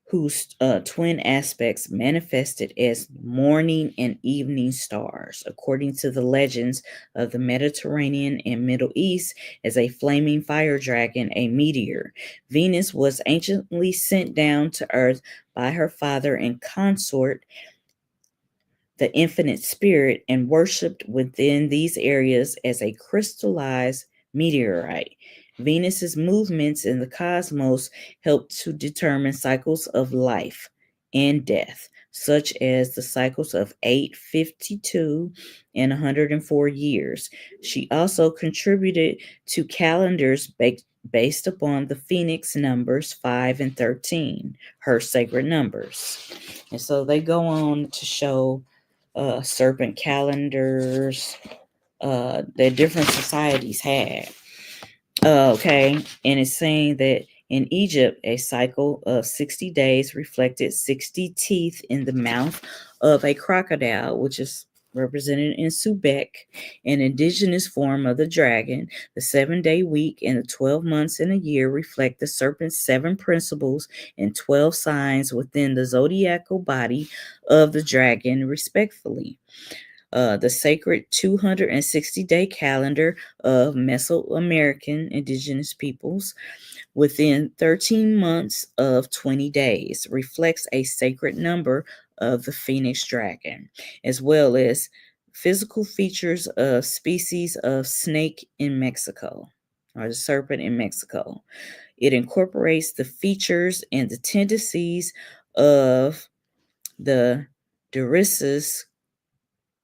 whose twin aspects manifested as morning and evening stars, according to the legends of the Mediterranean and Middle East, as a flaming fire dragon, a meteor. Venus was anciently sent down to earth by her father and consort, the infinite spirit, and worshipped within these areas as a crystallized meteorite. Venus's movements in the cosmos help to determine cycles of life and death, such as the cycles of 8, 52, and 104 years. She also contributed to calendars based upon the phoenix numbers 5 and 13, her sacred numbers. And so they go on to show serpent calendars that different societies had. Okay, and it's saying that in Egypt, a cycle of 60 days reflected 60 teeth in the mouth of a crocodile, which is represented in Subek, an indigenous form of the dragon. The 7-day week and the 12 months in a year reflect the serpent's 7 principles and 12 signs within the zodiacal body of the dragon, respectively. The sacred 260-day calendar of Mesoamerican indigenous peoples within 13 months of 20 days reflects a sacred number of the phoenix dragon, as well as physical features of species of snake in Mexico, or the serpent in Mexico. It incorporates the features and the tendencies of the Dorissus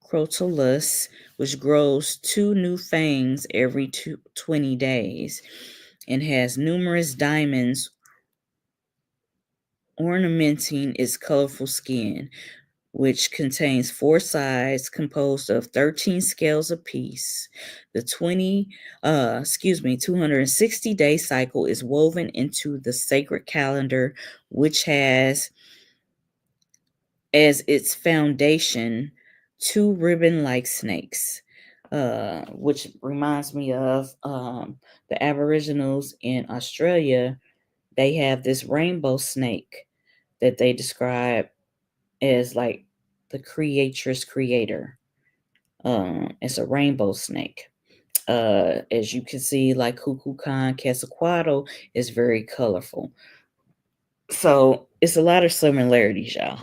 crotalus, which grows 2 new fangs every 20 days and has numerous diamonds ornamenting its colorful skin, which contains 4 sides composed of 13 scales apiece. The 260-day cycle is woven into the sacred calendar, which has as its foundation 2 ribbon-like snakes, which reminds me of the Aboriginals in Australia. They have this rainbow snake that they describe as like the creatress creator. It's a rainbow snake. As you can see, like Kukulkan Quetzalcoatl is very colorful. So it's a lot of similarities, y'all.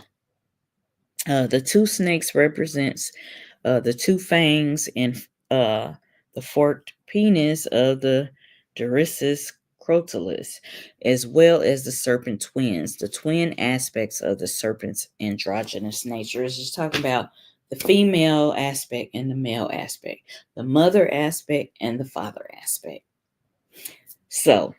The 2 snakes represents the 2 fangs and the forked penis of the Dorissus crotalus, as well as the serpent twins, the twin aspects of the serpent's androgynous nature. It's just talking about the female aspect and the male aspect, the mother aspect and the father aspect. So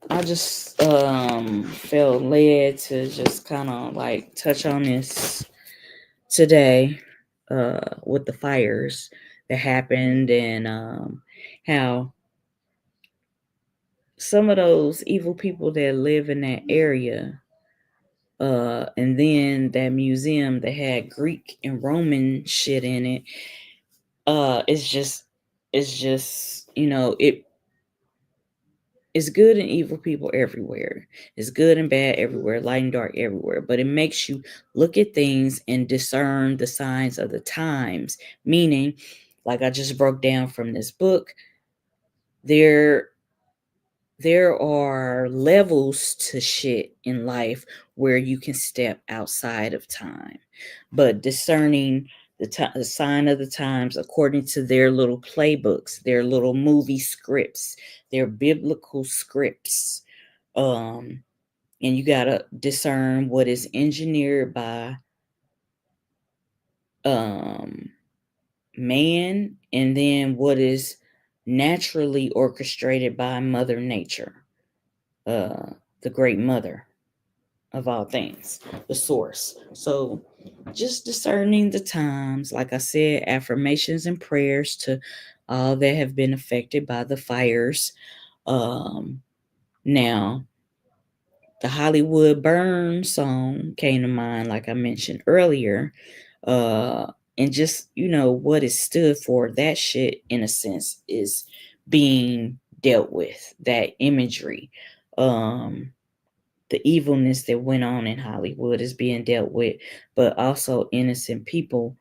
I just felt led to just kind of like touch on this today with the fires that happened, and how some of those evil people that live in that area, and then that museum that had Greek and Roman shit in it, it's just it's good and evil people everywhere. It's good and bad everywhere, light and dark everywhere. But it makes you look at things and discern the signs of the times. Meaning, like I just broke down from this book, there there are levels to shit in life where you can step outside of time, but discerning the sign of the times according to their little playbooks, their little movie scripts, their biblical scripts. um and you got to discern what is engineered by um man, and then what is naturally orchestrated by mother nature, uh the great mother of all things, the source. So just discerning the times, like I said, affirmations and prayers to all that have been affected by the fires. Now the Hollywood Burn song came to mind, like I mentioned earlier. And just, what it stood for, that shit, in a sense, is being dealt with. That imagery. The evilness that went on in Hollywood is being dealt with, but also innocent people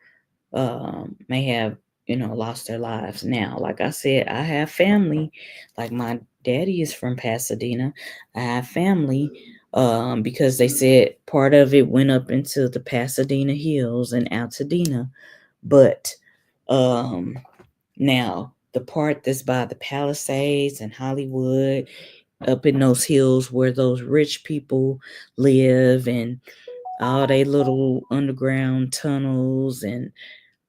may have, lost their lives. Now, like I said, I have family. Like my daddy is from Pasadena. I have family because they said part of it went up into the Pasadena Hills and Altadena. But now the part that's by the Palisades and Hollywood, up in those hills where those rich people live, and all they little underground tunnels and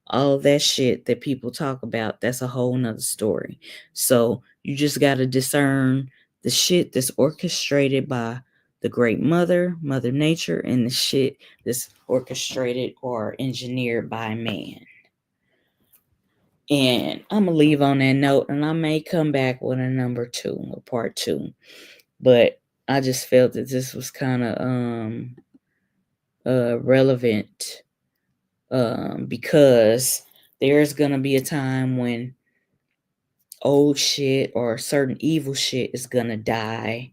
all that shit that people talk about, that's a whole nother story. So you just got to discern the shit that's orchestrated by the great mother nature, and the shit that's orchestrated or engineered by man. And I'm gonna leave on that note, and I may come back with a number 2 or part 2. But I just felt that this was kind of relevant, because there's gonna be a time when old shit or certain evil shit is gonna die,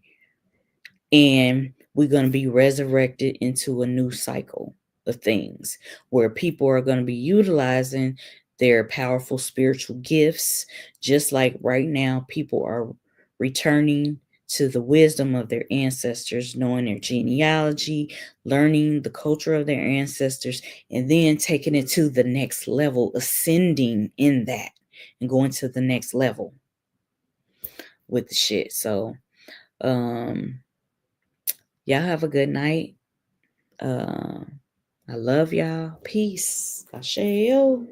and we're going to be resurrected into a new cycle of things where people are going to be utilizing their powerful spiritual gifts, just like right now people are returning to the wisdom of their ancestors, knowing their genealogy, learning the culture of their ancestors, and then taking it to the next level, ascending in that and going to the next level with the shit. So um y'all have a good night. I love y'all. Peace. Ashayo.